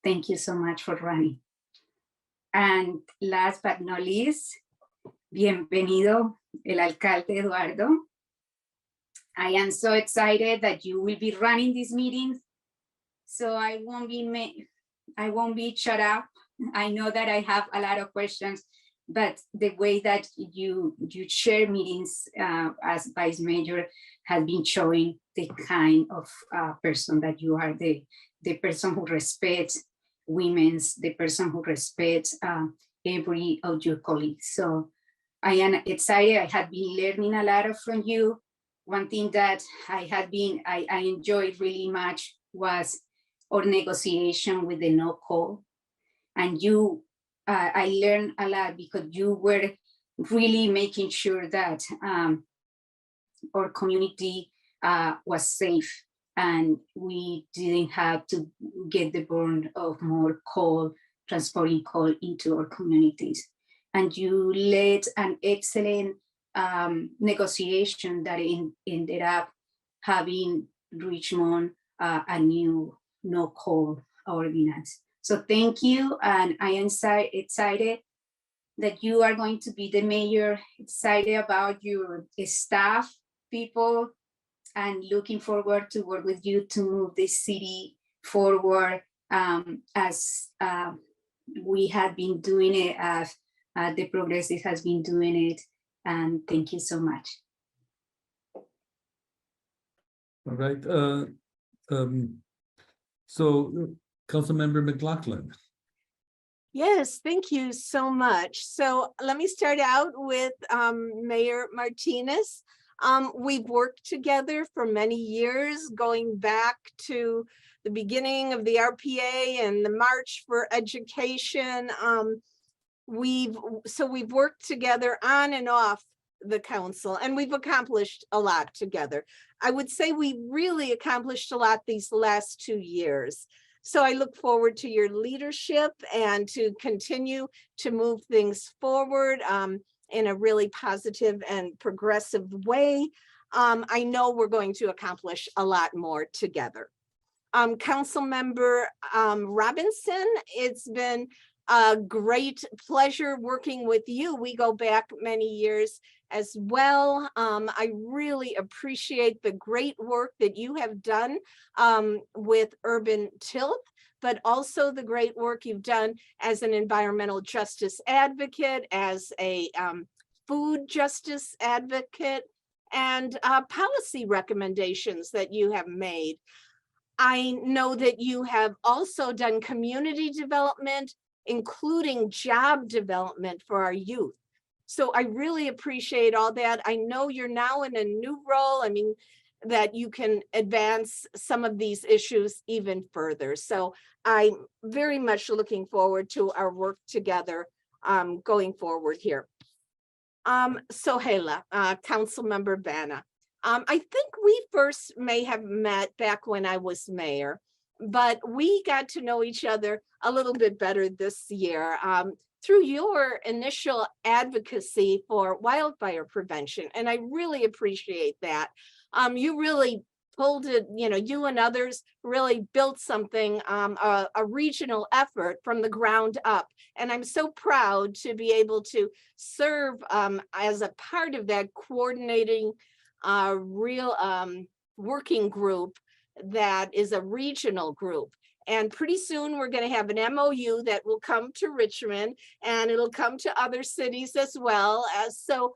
Thank you so much for running. And last but not least, bienvenido el alcalde Eduardo. I am so excited that you will be running these meetings, so I won't be shut up. I know that I have a lot of questions, but the way that you share meetings as vice mayor has been showing the kind of person that you are, the person who respects women's, the person who respects every of your colleagues. So I am excited. I have been learning a lot from you. One thing that I enjoyed really much was our negotiation with the no call. And I learned a lot because you were really making sure that our community was safe, and we didn't have to get the burden of more coal, transporting coal into our communities. And you led an excellent negotiation that ended up having Richmond a new no coal ordinance. So thank you, and I am excited that you are going to be the mayor, excited about your staff, people, and looking forward to work with you to move this city forward as we have been doing it, as the Progressive has been doing it. And thank you so much. All right. So Councilmember McLaughlin. Yes, thank you so much. So let me start out with Mayor Martinez. We've worked together for many years, going back to the beginning of the RPA and the March for Education. We've worked together on and off the council, and we've accomplished a lot together. I would say we really accomplished a lot these last 2 years. So I look forward to your leadership and to continue to move things forward in a really positive and progressive way. I know we're going to accomplish a lot more together. Councilmember Robinson, it's been a great pleasure working with you. We go back many years as well. I really appreciate the great work that you have done with Urban Tilth, but also the great work you've done as an environmental justice advocate, as a food justice advocate, and policy recommendations that you have made. I know that you have also done community development, including job development for our youth. So I really appreciate all that. I know you're now in a new role. I mean, that you can advance some of these issues even further. So I'm very much looking forward to our work together going forward here. Soheila, Councilmember Bana. I think we first may have met back when I was mayor, but we got to know each other a little bit better this year through your initial advocacy for wildfire prevention. And I really appreciate that. You really pulled it, you and others really built something, a regional effort from the ground up. And I'm so proud to be able to serve as a part of that coordinating working group that is a regional group. And pretty soon we're going to have an MOU that will come to Richmond, and it'll come to other cities as well. So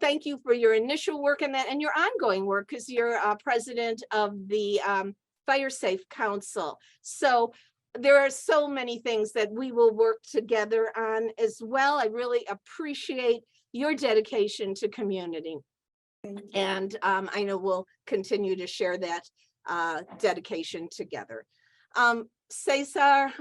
thank you for your initial work and that, and your ongoing work, because you're president of the Fire Safe Council. So there are so many things that we will work together on as well. I really appreciate your dedication to community. And I know we'll continue to share that dedication together. Cesar,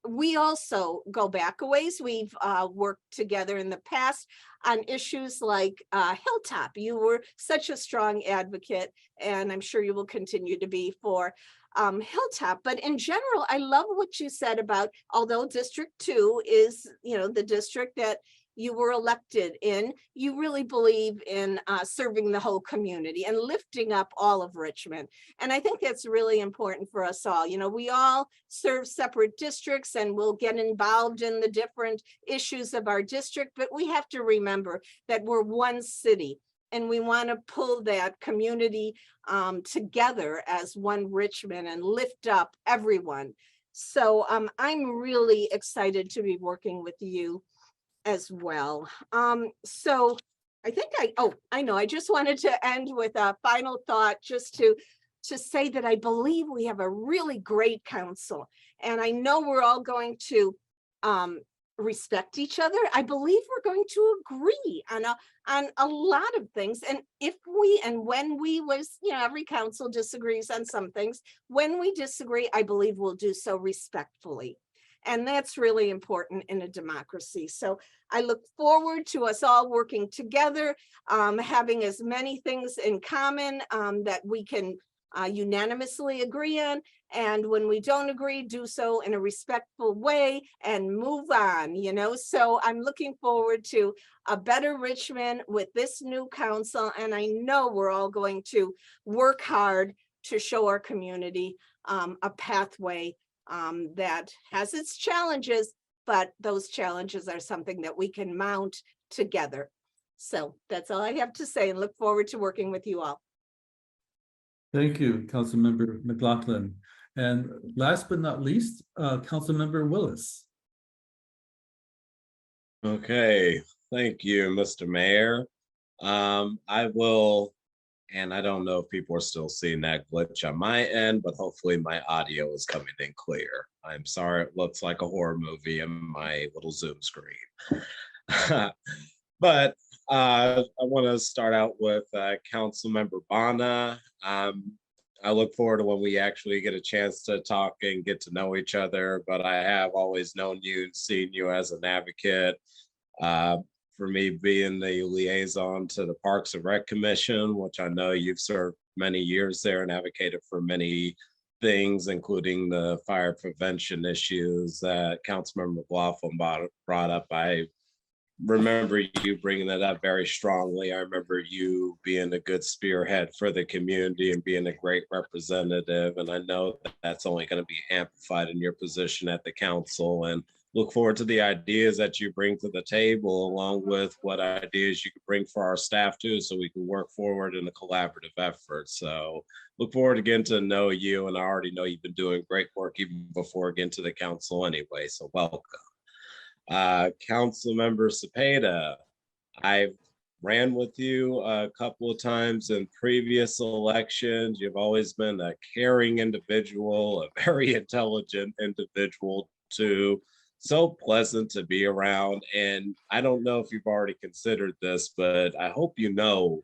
we also go back a ways. We've worked together in the past on issues like Hilltop. You were such a strong advocate, and I'm sure you will continue to be for Hilltop. But in general, I love what you said about, although District 2 is, the district that you were elected in, you really believe in serving the whole community and lifting up all of Richmond. And I think that's really important for us all. We all serve separate districts and we'll get involved in the different issues of our district, but we have to remember that we're one city and we want to pull that community together as one Richmond and lift up everyone. So I'm really excited to be working with you as well. So I think I know, I just wanted to end with a final thought, just to say that I believe we have a really great council, and I know we're all going to respect each other. I believe we're going to agree on a lot of things. And when we every council disagrees on some things. When we disagree, I believe we'll do so respectfully. And that's really important in a democracy. So I look forward to us all working together, having as many things in common that we can unanimously agree on. And when we don't agree, do so in a respectful way and move on, So I'm looking forward to a better Richmond with this new council. And I know we're all going to work hard to show our community a pathway that has its challenges, but those challenges are something that we can mount together. So that's all I have to say, and look forward to working with you all. Thank you, Councilmember McLaughlin. And last but not least, Councilmember Willis. Okay, thank you, Mr. Mayor. I will, and I don't know if people are still seeing that glitch on my end, but hopefully my audio is coming in clear. I'm sorry, it looks like a horror movie on my little Zoom screen. But I want to start out with Councilmember Bana. I look forward to when we actually get a chance to talk and get to know each other, but I have always known you and seen you as an advocate for me being the liaison to the Parks and Rec Commission, which I know you've served many years there and advocated for many things, including the fire prevention issues that Councilmember McLaughlin brought up. I remember you bringing that up very strongly. I remember you being a good spearhead for the community and being a great representative. And I know that that's only going to be amplified in your position at the council, and look forward to the ideas that you bring to the table, along with what ideas you can bring for our staff too, so we can work forward in a collaborative effort. So look forward to getting to know you. And I already know you've been doing great work even before getting to the council anyway. So welcome. Councilmember Zepeda, I've ran with you a couple of times in previous elections. You've always been a caring individual, a very intelligent individual too. So pleasant to be around. And I don't know if you've already considered this, but I hope you know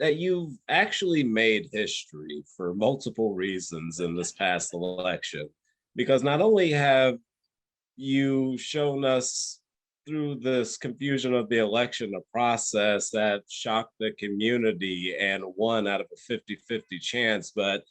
that you've actually made history for multiple reasons in this past election, because not only have you shown us through this confusion of the election, a process that shocked the community and won out of a 50-50 chance, but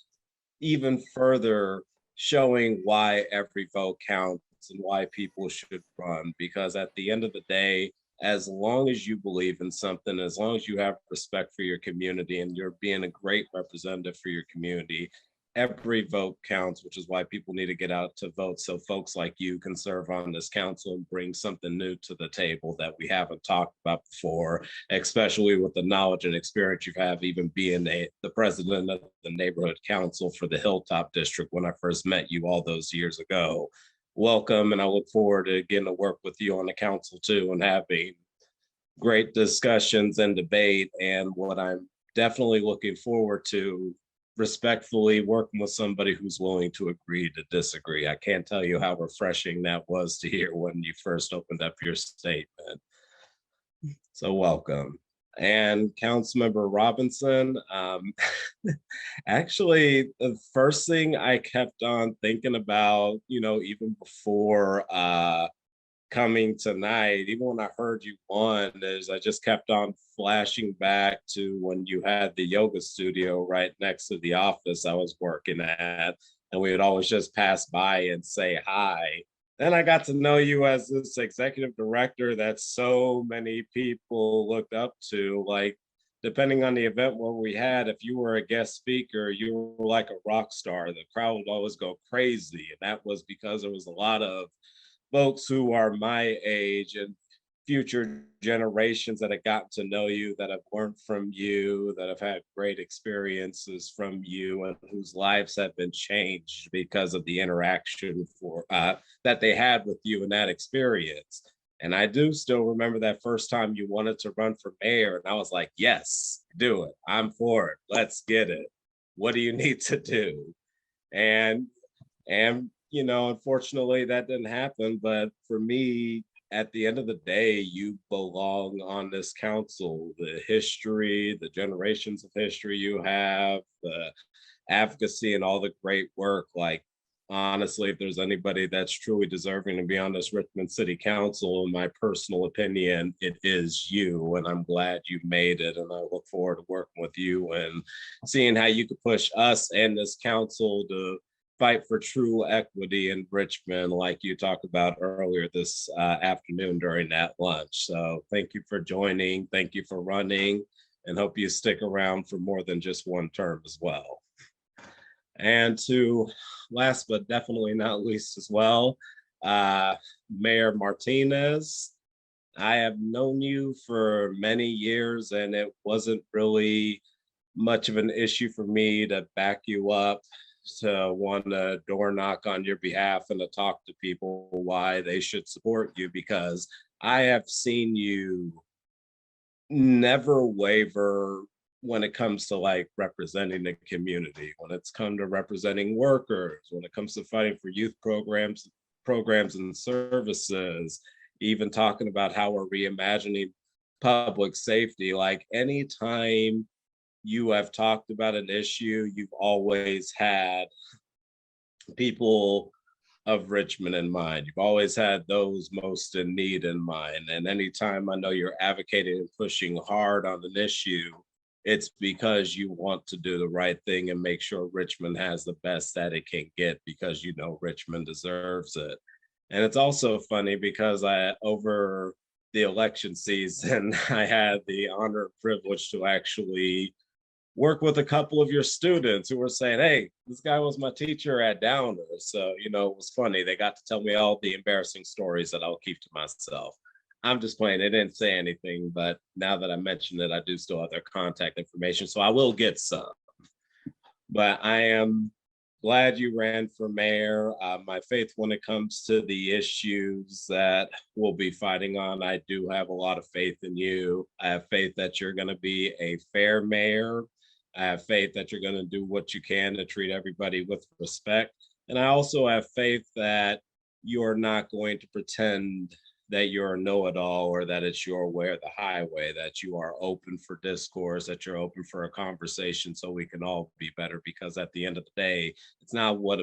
even further showing why every vote counts and why people should run. Because at the end of the day, as long as you believe in something, as long as you have respect for your community and you're being a great representative for your community, every vote counts, which is why people need to get out to vote, so folks like you can serve on this council and bring something new to the table that we haven't talked about before, especially with the knowledge and experience you have, even being the president of the neighborhood council for the Hilltop District when I first met you all those years ago. Welcome, and I look forward to getting to work with you on the council too, and having great discussions and debate. And what I'm definitely looking forward to, respectfully working with somebody who's willing to agree to disagree. I can't tell you how refreshing that was to hear when you first opened up your statement. So welcome. And Councilmember Robinson, actually, the first thing I kept on thinking about, even before coming tonight, even when I heard you won, is I just kept on flashing back to when you had the yoga studio right next to the office I was working at, and we would always just pass by and say hi. Then I got to know you as this executive director that so many people looked up to. Like, depending on the event where we had, if you were a guest speaker, you were like a rock star. The crowd would always go crazy, and that was because there was a lot of folks who are my age and future generations that have gotten to know you, that have learned from you, that have had great experiences from you, and whose lives have been changed because of the interaction that they had with you in that experience. And I do still remember that first time you wanted to run for mayor, and I was like, yes, do it. I'm for it. Let's get it. What do you need to do? And unfortunately that didn't happen. But for me, at the end of the day, you belong on this council. The history, the generations of history you have, the advocacy and all the great work. Like, honestly, if there's anybody that's truly deserving to be on this Richmond City Council, in my personal opinion, it is you. And I'm glad you made it. And I look forward to working with you and seeing how you could push us and this council to fight for true equity in Richmond, like you talked about earlier this afternoon during that lunch. So thank you for joining. Thank you for running, and hope you stick around for more than just one term as well. And to last but definitely not least as well, Mayor Martinez. I have known you for many years, and it wasn't really much of an issue for me to back you up, to want to door knock on your behalf and to talk to people why they should support you, because I have seen you never waver when it comes to like representing the community, when it's come to representing workers, when it comes to fighting for youth programs and services, even talking about how we're reimagining public safety. Like, anytime you have talked about an issue, you've always had people of Richmond in mind. You've always had those most in need in mind. And anytime I know you're advocating and pushing hard on an issue, it's because you want to do the right thing and make sure Richmond has the best that it can get, because you know Richmond deserves it. And it's also funny because over the election season, I had the honor and privilege to actually work with a couple of your students who were saying, hey, this guy was my teacher at Downer. So, you know, it was funny. They got to tell me all the embarrassing stories that I'll keep to myself. I'm just playing. They didn't say anything, but now that I mentioned it, I do still have their contact information. So I will get some. But I am glad you ran for mayor. My faith when it comes to the issues that we'll be fighting on, I do have a lot of faith in you. I have faith that you're going to be a fair mayor. I have faith that you're going to do what you can to treat everybody with respect. And I also have faith that you're not going to pretend that you're a know-it-all or that it's your way or the highway, that you are open for discourse, that you're open for a conversation so we can all be better. Because at the end of the day, it's not what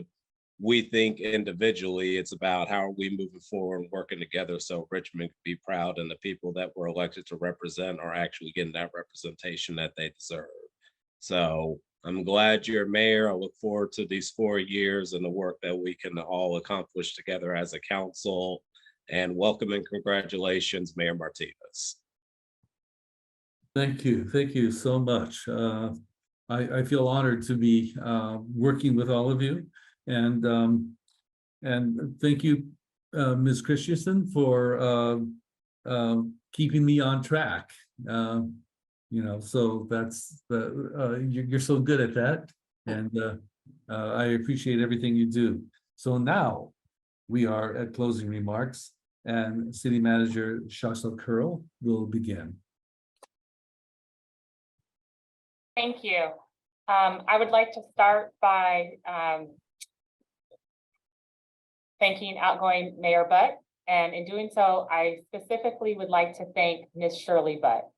we think individually, it's about how are we moving forward and working together so Richmond can be proud and the people that were elected to represent are actually getting that representation that they deserve. So I'm glad you're mayor. I look forward to these 4 years and the work that we can all accomplish together as a council. And welcome and congratulations, Mayor Martinez. Thank you so much. I feel honored to be working with all of you, and thank you, Ms. Christensen, for keeping me on track. You know, so that's you're so good at that, and I appreciate everything you do. So now we are at closing remarks, and City Manager Shasha Curl will begin. Thank you. I would like to start by thanking outgoing Mayor Butt, and in doing so, I specifically would like to thank Ms. Shirley Butt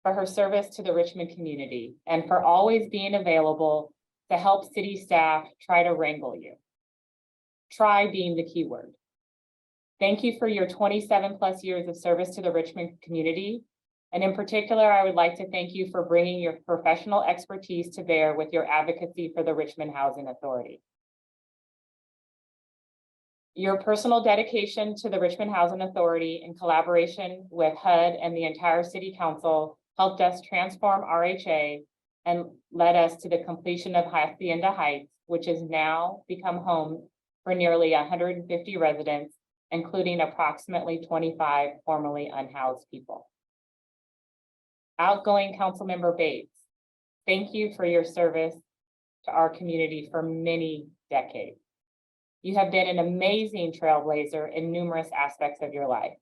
for her service to the Richmond community and for always being available to help city staff try to wrangle you. Try being the key word. Thank you for your 27+ years of service to the Richmond community. And in particular, I would like to thank you for bringing your professional expertise to bear with your advocacy for the Richmond Housing Authority. Your personal dedication to the Richmond Housing Authority in collaboration with HUD and the entire City Council helped us transform RHA and led us to the completion of Hacienda Heights, which has now become home for nearly 150 residents, including approximately 25 formerly unhoused people. Outgoing Councilmember Bates, thank you for your service to our community for many decades. You have been an amazing trailblazer in numerous aspects of your life.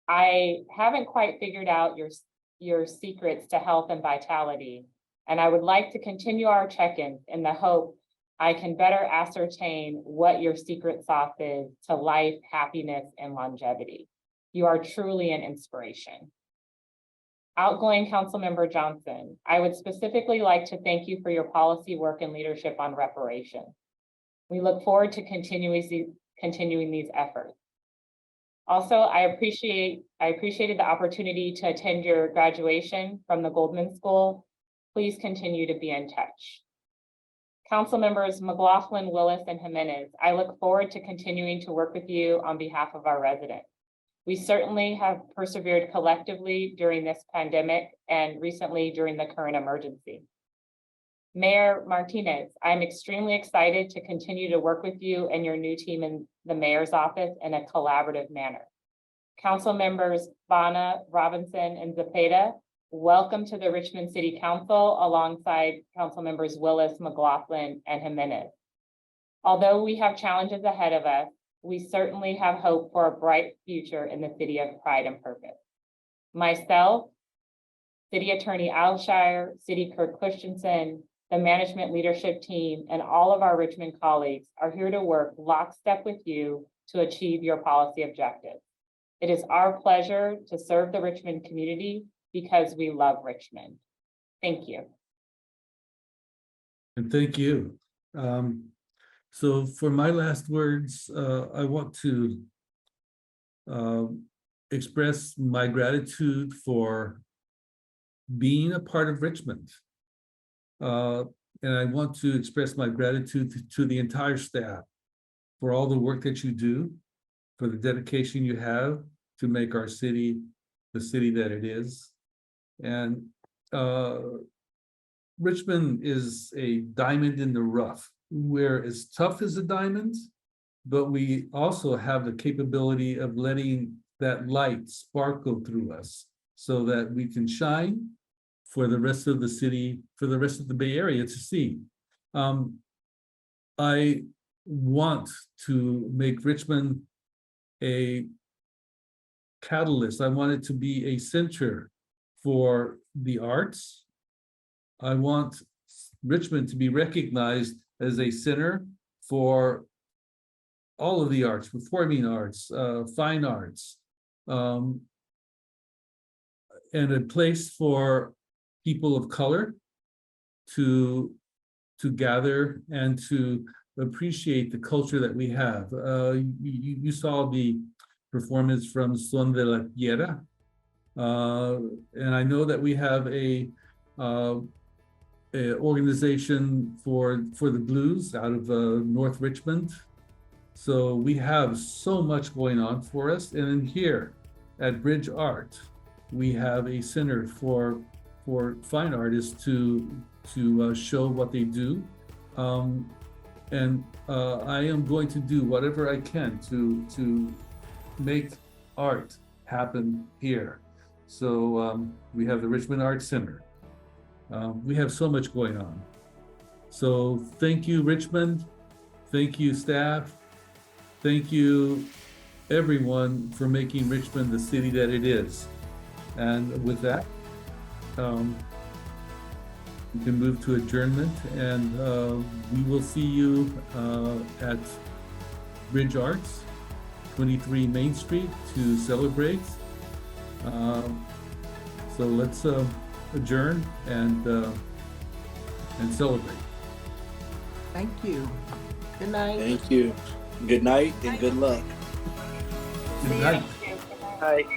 I haven't quite figured out your secrets to health and vitality, and I would like to continue our check-ins in the hope I can better ascertain what your secret sauce is to life, happiness, and longevity. You are truly an inspiration. Outgoing Councilmember Johnson, I would specifically like to thank you for your policy work and leadership on reparations. We look forward to continuing these efforts. Also, I appreciated the opportunity to attend your graduation from the Goldman School. Please continue to be in touch. Council members McLaughlin, Willis, and Jimenez, I look forward to continuing to work with you on behalf of our residents. We certainly have persevered collectively during this pandemic and recently during the current emergency. Mayor Martinez, I'm extremely excited to continue to work with you and your new team in the mayor's office in a collaborative manner. Council members Bana, Robinson, and Zepeda, welcome to the Richmond City Council alongside Council members Willis, McLaughlin, and Jimenez. Although we have challenges ahead of us, we certainly have hope for a bright future in the city of pride and purpose. Myself, City Attorney Alshire, City Clerk Christensen, the management leadership team, and all of our Richmond colleagues are here to work lockstep with you to achieve your policy objectives. It is our pleasure to serve the Richmond community because we love Richmond. Thank you. And thank you. So for my last words, I want to express my gratitude for being a part of Richmond. And I want to express my gratitude to the entire staff for all the work that you do, for the dedication you have to make our city the city that it is. And Richmond is a diamond in the rough. We're as tough as a diamond, but we also have the capability of letting that light sparkle through us so that we can shine for the rest of the city, for the rest of the Bay Area to see. I want to make Richmond a catalyst. I want it to be a center for the arts. I want Richmond to be recognized as a center for all of the arts, performing arts, fine arts, and a place for people of color to gather and to appreciate the culture that we have. You saw the performance from Son de la Tierra, and I know that we have a organization for the blues out of North Richmond. So we have so much going on for us. And in here at Bridge Art, we have a center for fine artists to show what they do. And I am going to do whatever I can to make art happen here. So we have the Richmond Art Center. We have so much going on. So thank you, Richmond. Thank you, staff. Thank you, everyone, for making Richmond the city that it is. And with that, we can move to adjournment, and we will see you at Bridge Arts, 23 Main Street, to celebrate. So let's adjourn and celebrate. Thank you. Good night. Thank you. Good night and good luck. Good night. Good night.